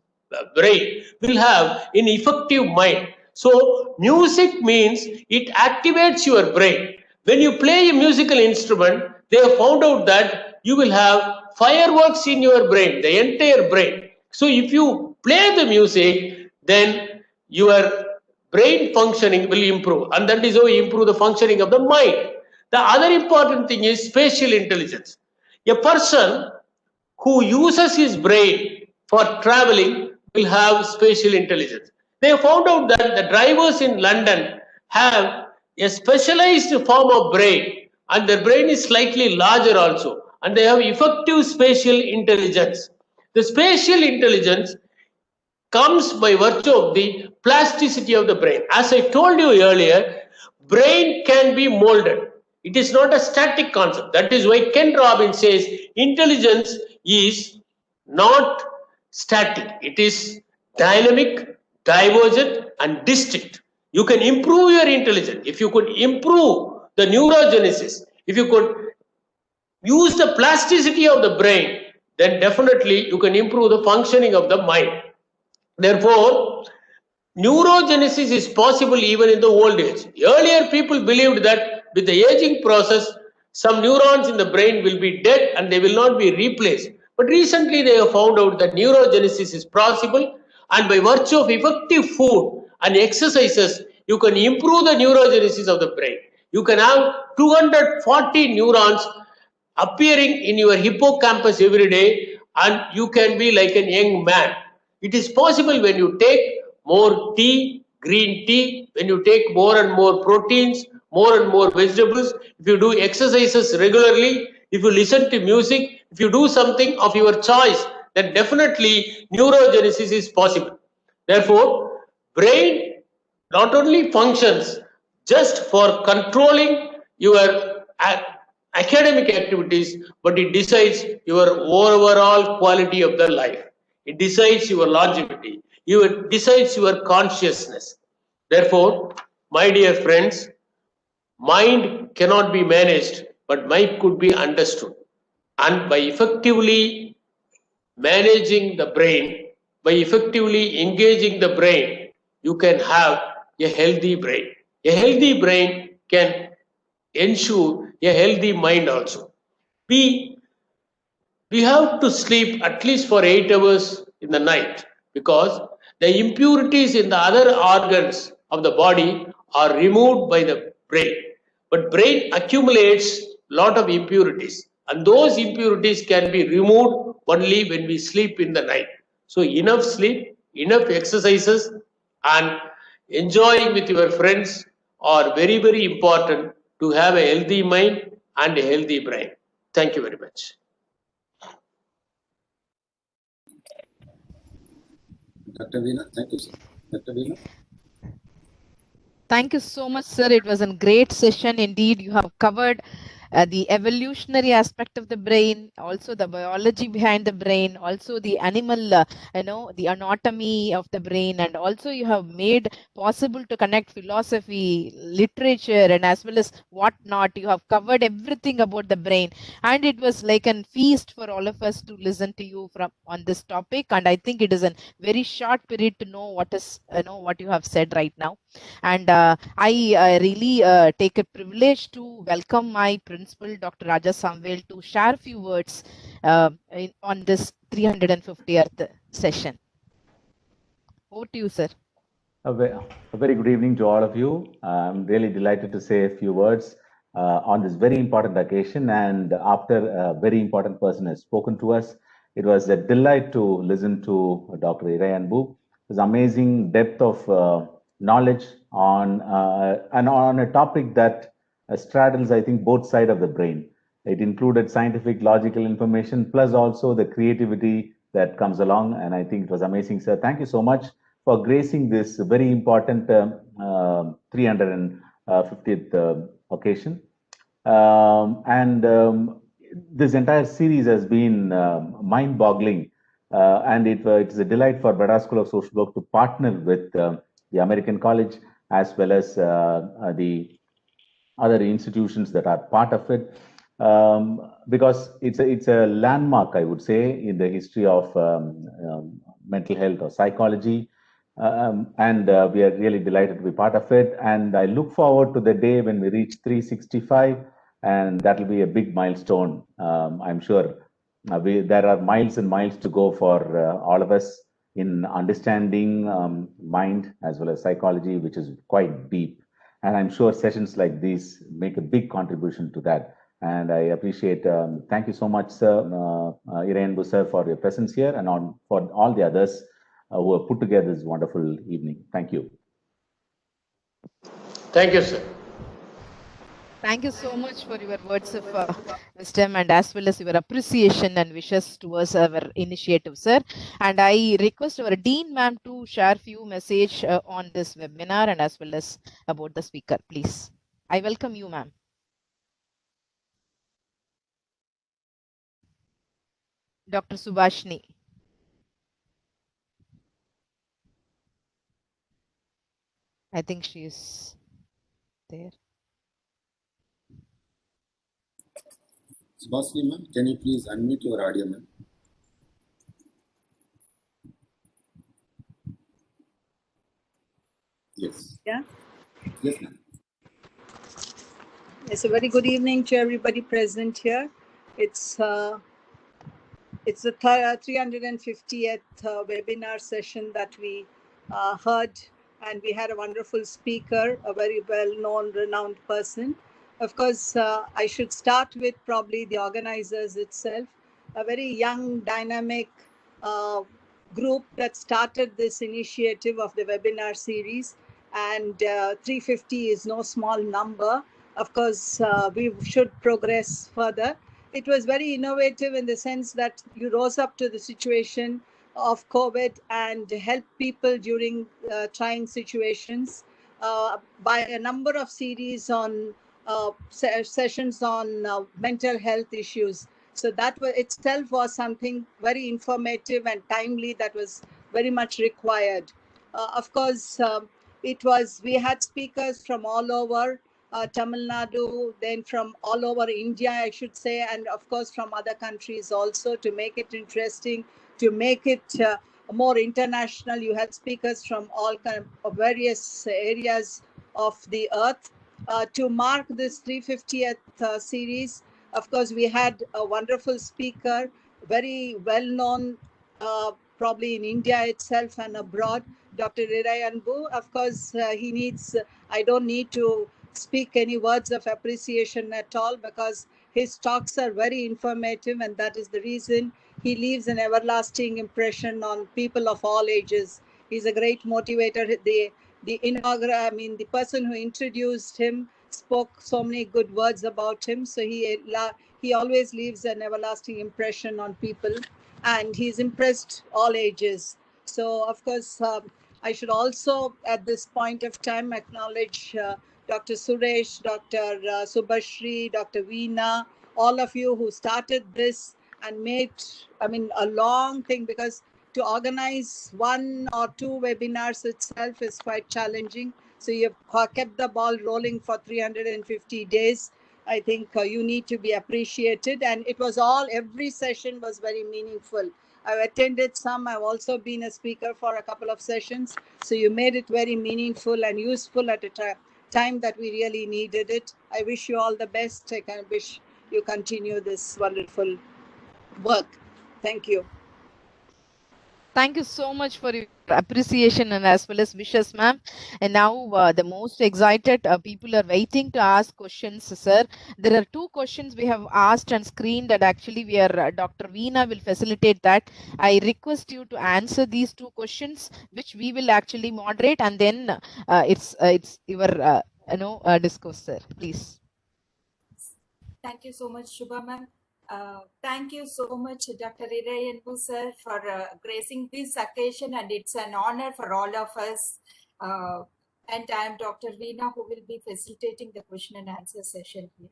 brain will have an effective mind. So music means it activates your brain. When you play a musical instrument, they have found out that you will have fireworks in your brain, the entire brain. So if you play the music, then your brain functioning will improve, and that is how you improve the functioning of the mind. The other important thing is spatial intelligence. A person who uses his brain for traveling will have spatial intelligence. They found out that the drivers in London have a specialized form of brain, and their brain is slightly larger also. and they have effective spatial intelligence. The spatial intelligence comes by virtue of the plasticity of the brain. As I told you earlier, brain can be molded. It is not a static concept. That is why Ken Robbins says intelligence is not static. It is dynamic, divergent, and distinct. You can improve your intelligence. If you could improve the neurogenesis, if you could use the plasticity of the brain, then definitely you can improve the functioning of the mind. Therefore, neurogenesis is possible even in the old age. Earlier, people believed that with the aging process, some neurons in the brain will be dead and they will not be replaced. But recently, they have found out that neurogenesis is possible, and by virtue of effective food and exercises, you can improve the neurogenesis of the brain. You can have 240 neurons appearing in your hippocampus every day, and you can be like a young man. It is possible when you take more tea, green tea, when you take more and more proteins, more and more vegetables, if you do exercises regularly, if you listen to music, if you do something of your choice, then definitely neurogenesis is possible. Therefore, brain not only functions just for controlling your academic activities, but it decides your overall quality of the life. It decides your longevity. It decides your consciousness. Therefore, my dear friends, mind cannot be managed, but mind could be understood. And by effectively managing the brain, by effectively engaging the brain, you can have a healthy brain. A healthy brain can ensure a healthy mind also. We have to sleep at least for 8 hours in the night, because the impurities in the other organs of the body are removed by the brain. But brain accumulates lot of impurities, and those impurities can be removed only when we sleep in the night. So enough sleep, enough exercises, and enjoying with your friends are very, very important to have a healthy mind and a healthy brain. Thank you very much. Dr. Veena, thank you, sir. Dr. Veena? Thank you so much, sir. It was a great session indeed. You have covered the evolutionary aspect of the brain, also the biology behind the brain, also the animal, the anatomy of the brain, and also you have made possible to connect philosophy, literature, and as well as whatnot. You have covered everything about the brain, and it was like a feast for all of us to listen to you from on this topic. And I think it is a very short period to know what is, what you have said right now. And I really take a privilege to welcome my principal, Dr. Raja Samvel, to share a few words on this 350th session. Over to you, sir. A very good evening to all of you. I'm really delighted to say a few words on this very important occasion. And after a very important person has spoken to us, it was a delight to listen to Dr. Irayanbu. It was amazing depth of knowledge on a topic that straddles, I think, both sides of the brain. It included scientific, logical information, plus also the creativity that comes along. And I think it was amazing, sir. Thank you so much for gracing this very important 350th occasion. This entire series has been mind-boggling. And it is a delight for Bradar School of Social Work to partner with the American College, as well as the other institutions that are part of it, because it's a landmark, I would say, in the history of mental health or psychology. And we are really delighted to be part of it. And I look forward to the day when we reach 365, and that will be a big milestone. I'm sure there are miles and miles to go for all of us in understanding mind as well as psychology, which is quite deep. And I'm sure sessions like these make a big contribution to that. And I appreciate, thank you so much, sir, Irayanbu, sir, for your presence here, and for all the others who have put together this wonderful evening. Thank you. Thank you, sir. Thank you so much for your words of wisdom and as well as your appreciation and wishes towards our initiative, sir. And I request our Dean ma'am to share few message on this webinar and as well as about the speaker, please. I welcome you, ma'am. Dr. Subhashni. I think she is there. Subhashini ma'am, can you please unmute your audio, ma'am? Yes. Yeah. Yes, ma'am. Yes, a very good evening to everybody present here. It's the 350th webinar session that we heard, and we had a wonderful speaker, a very well-known, renowned person. Of course, I should start with probably the organizers itself, a very young, dynamic group that started this initiative of the webinar series, and 350 is no small number. Of course, we should progress further. It was very innovative in the sense that you rose up to the situation of COVID and help people during trying situations by a number of series on sessions on mental health issues. So that itself was something very informative and timely that was very much required. Of course, we had speakers from all over Tamil Nadu, then from all over India, I should say, and of course from other countries also, to make it interesting, to make it more international. You had speakers from all kind of various areas of the earth. To mark this 350th series, of course, we had a wonderful speaker, very well-known, probably in India itself and abroad, Dr. Irayanbu. Of course, I don't need to speak any words of appreciation at all, because his talks are very informative, and that is the reason he leaves an everlasting impression on people of all ages. He's a great motivator. The person who introduced him spoke so many good words about him, so he always leaves an everlasting impression on people, and he's impressed all ages. So of course, I should also at this point of time acknowledge Dr. Suresh, Dr. Subhashri, Dr. Veena, all of you who started this and made, a long thing, because to organize one or two webinars itself is quite challenging. So you've kept the ball rolling for 350 days. I think you need to be appreciated. And every session was very meaningful. I've attended some. I've also been a speaker for a couple of sessions. So you made it very meaningful and useful at a time that we really needed it. I wish you all the best. I wish you continue this wonderful work. Thank you. Thank you so much for your appreciation and as well as wishes, ma'am. And now the most excited people are waiting to ask questions, sir. There are two questions we have asked and screened, and actually Dr. Veena will facilitate that. I request you to answer these two questions, which we will actually moderate, and then it's your discourse, sir. Please. Thank you so much, Shubha ma'am. Thank you so much, Dr. Irayanbu sir, for gracing this occasion, and it's an honor for all of us. And I am Dr. Veena, who will be facilitating the question and answer session here.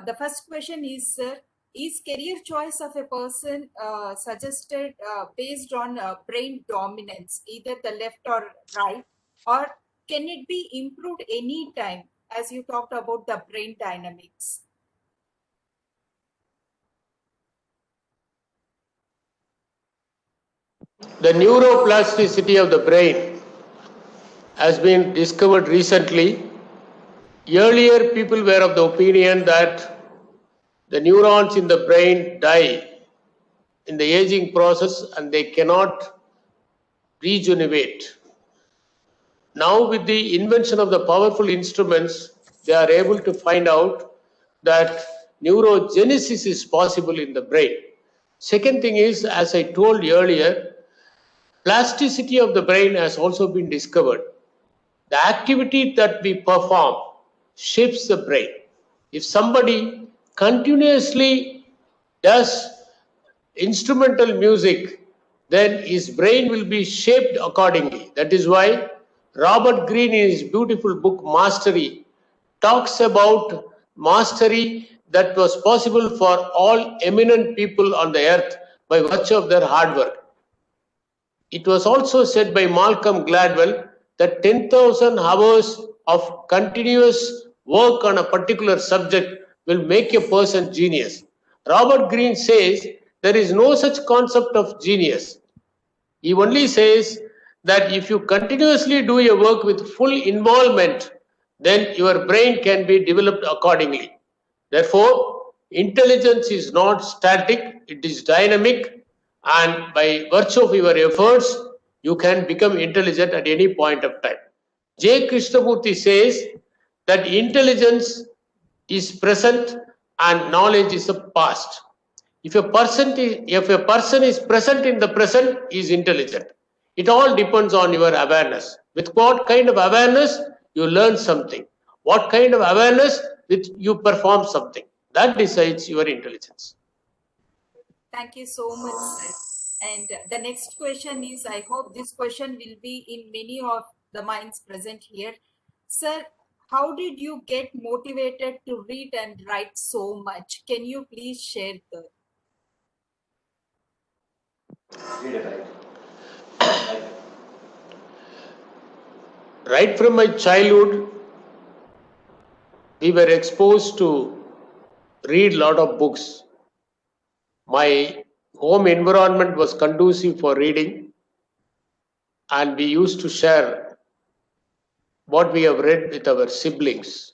The first question is, sir, is career choice of a person suggested based on brain dominance, either the left or right, or can it be improved any time, as you talked about the brain dynamics? The neuroplasticity of the brain has been discovered recently. Earlier, people were of the opinion that the neurons in the brain die in the aging process and they cannot regenerate. Now, with the invention of the powerful instruments, they are able to find out that neurogenesis is possible in the brain. Second thing is, as I told earlier, plasticity of the brain has also been discovered. The activity that we perform shapes the brain. If somebody continuously does instrumental music, then his brain will be shaped accordingly. That is why Robert Greene, in his beautiful book Mastery, talks about mastery that was possible for all eminent people on the earth by virtue of their hard work. It was also said by Malcolm Gladwell that 10,000 hours of continuous work on a particular subject will make a person genius. Robert Greene says there is no such concept of genius. He only says that if you continuously do your work with full involvement, then your brain can be developed accordingly. Therefore, intelligence is not static, it is dynamic, and by virtue of your efforts, you can become intelligent at any point of time. J. Krishnamurti says that intelligence is present and knowledge is a past. If a person is present in the present, he is intelligent. It all depends on your awareness. With what kind of awareness you learn something, what kind of awareness with you perform something, that decides your intelligence. Thank you so much, sir. And the next question is, I hope this question will be in many of the minds present here. Sir, how did you get motivated to read and write so much? Can you please share the... Right from my childhood, we were exposed to read a lot of books. My home environment was conducive for reading, and we used to share what we have read with our siblings.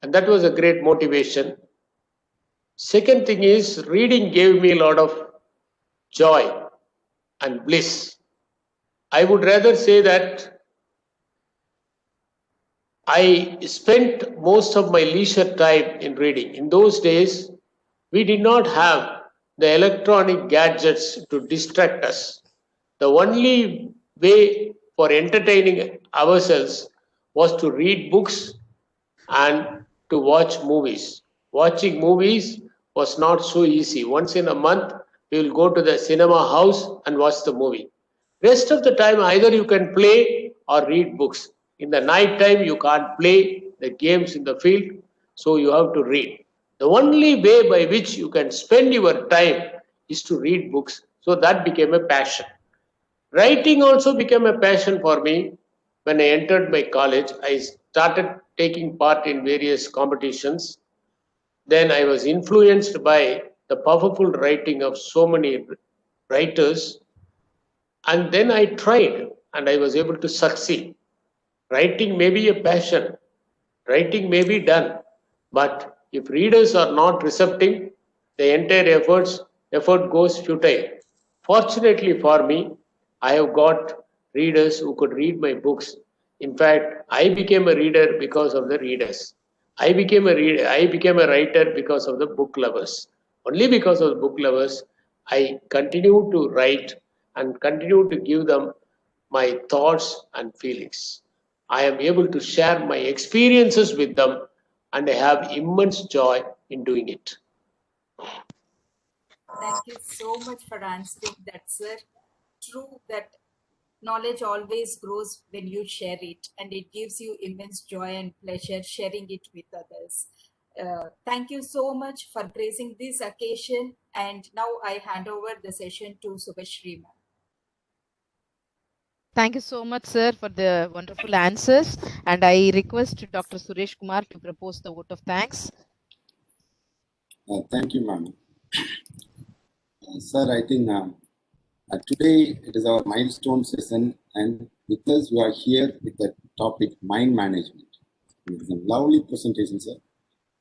And that was a great motivation. Second thing is, reading gave me a lot of joy and bliss. I would rather say that I spent most of my leisure time in reading. In those days, we did not have the electronic gadgets to distract us. The only way for entertaining ourselves was to read books and to watch movies. Watching movies was not so easy. Once in a month, we will go to the cinema house and watch the movie. Rest of the time, either you can play or read books. In the night time, you can't play the games in the field, so you have to read. The only way by which you can spend your time is to read books. So that became a passion. Writing also became a passion for me. When I entered my college, I started taking part in various competitions. Then I was influenced by the powerful writing of so many writers. And then I tried and I was able to succeed. Writing may be a passion, writing may be done, but if readers are not receptive, the entire effort goes futile. Fortunately for me, I have got readers who could read my books. In fact, I became a reader because of the readers. I became a writer because of the book lovers. Only because of the book lovers, I continue to write and continue to give them my thoughts and feelings. I am able to share my experiences with them, and I have immense joy in doing it. Thank you so much for answering that, sir. True that knowledge always grows when you share it, and it gives you immense joy and pleasure sharing it with others. Thank you so much for gracing this occasion, and now I hand over the session to Subhashri ma'am. Thank you so much, sir, for the wonderful answers. And I request Dr. Suresh Kumar to propose the vote of thanks. Thank you, ma'am. Sir, I think today it is our milestone session, and with us we are here with the topic mind management. It is a lovely presentation, sir.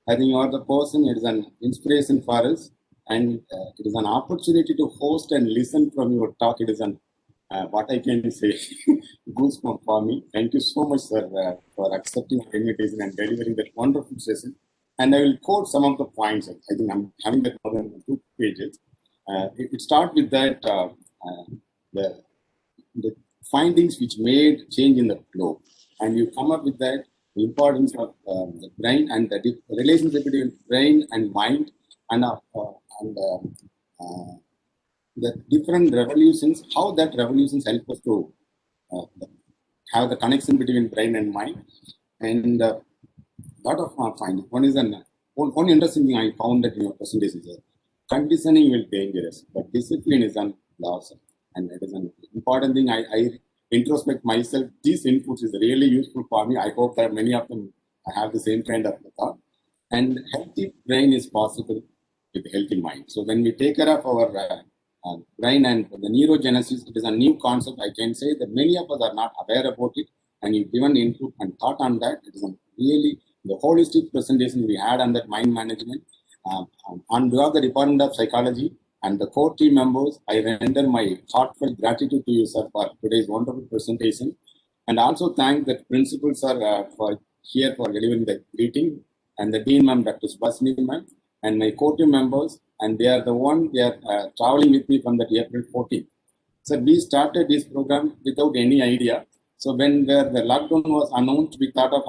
I think you are the person, it is an inspiration for us, and it is an opportunity to host and listen from your talk. It is an what I can say, goosebump for me. Thank you so much, sir, for accepting our invitation and delivering that wonderful session. And I will quote some of the points. I think I'm having that more than 2 pages. It starts with that the findings which made change in the flow, and you come up with that the importance of the brain and the relationship between brain and mind, and the different revolutions, how that revolutions help us to have the connection between brain and mind. And lot of findings. One interesting thing I found that in your presentation is conditioning will be dangerous, but discipline is an loss. And it is an important thing. I introspect myself. These inputs is really useful for me. I hope that many of them have the same kind of thought. And healthy brain is possible with healthy mind. So when we take care of our brain and the neurogenesis, it is a new concept. I can say that many of us are not aware about it, and you've given input and thought on that. It is a really the holistic presentation we had on that mind management. On behalf of the Department of Psychology and the core team members, I render my heartfelt gratitude to you, sir, for today's wonderful presentation. And also thank the principals, sir, for delivering the greeting, and the Dean, ma'am, Dr. Subhashini, ma'am, and my core team members. And they are traveling with me from that April 14th. So we started this program without any idea. So when the lockdown was announced, we thought of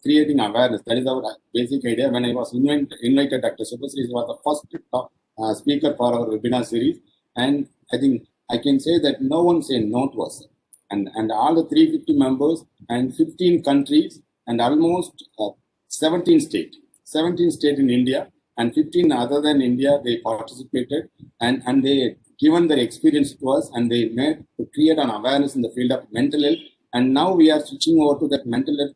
creating awareness. That is our basic idea. When I was invited, Dr. Subhashri was the first speaker for our webinar series. And I think I can say that no one said no to us. And all the 350 members and 15 countries and almost 17 states in India and 15 other than India, they participated and they given their experience to us, and they made to create an awareness in the field of mental health. And now we are switching over to that mental health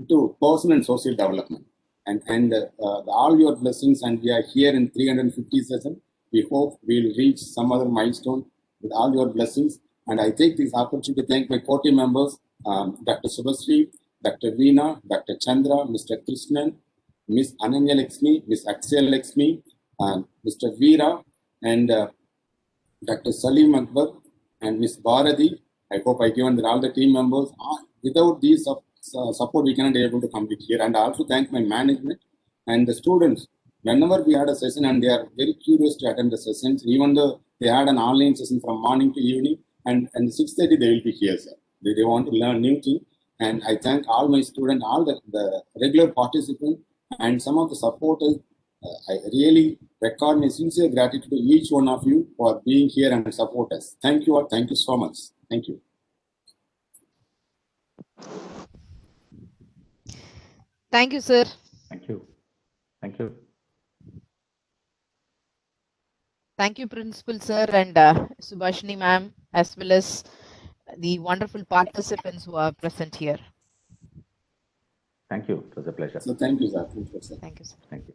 to personal and social development. And all your blessings, and we are here in 350 sessions. We hope we will reach some other milestone with all your blessings. And I take this opportunity to thank my core team members, Dr. Subhasri, Dr. Veena, Dr. Chandra, Mr. Krishnan, Miss Ananya Lakshmi, Miss Akshay Lakshmi, Mr. Veera, and Dr. Salim Akbar, and Miss Bharati. I hope I given all the team members. Without these support, we cannot be able to complete here. And I also thank my management and the students. Whenever we had a session, and they are very curious to attend the sessions, even though they had an online session from morning to evening, and 6:30 they will be here, sir. They want to learn new things. And I thank all my students, all the regular participants, and some of the supporters. I really record my sincere gratitude to each one of you for being here and support us. Thank you all. Thank you so much. Thank you. Thank you, sir. Thank you. Thank you. Thank you, Principal Sir and Subhashini ma'am, as well as the wonderful participants who are present here. Thank you. It was a pleasure. So thank you, sir. Thank you, sir. Thank you.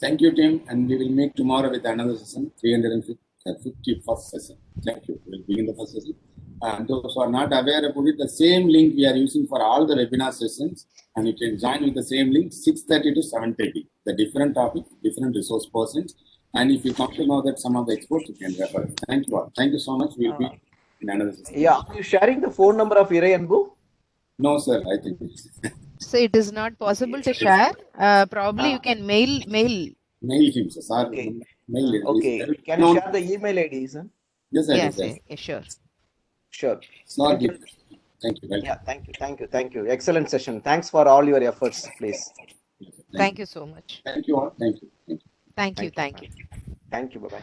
Thank you, team. And we will meet tomorrow with another session, 351st session. Thank you. We will begin the first session. And those who are not aware about it, the same link we are using for all the webinar sessions, and you can join with the same link, 6:30 to 7:30. The different topic, different resource persons. And if you come to know that some of the experts, you can refer. Thank you all. Thank you so much. We will be in another session. Yeah, are you sharing the phone number of Iray Anbu? No, sir. I think. So it is not possible to share. Probably you can mail. Mail him, sir. Okay. Mail him. Okay. Can you share the email ID, sir? Yes, sir. Yes, Yes, yes, sure. Sure. Thank you. Thank you. Yeah, thank you. Excellent session. Thanks for all your efforts, please. Thank you so much. Thank you all. Thank you. Thank you. Thank you. Bye-bye.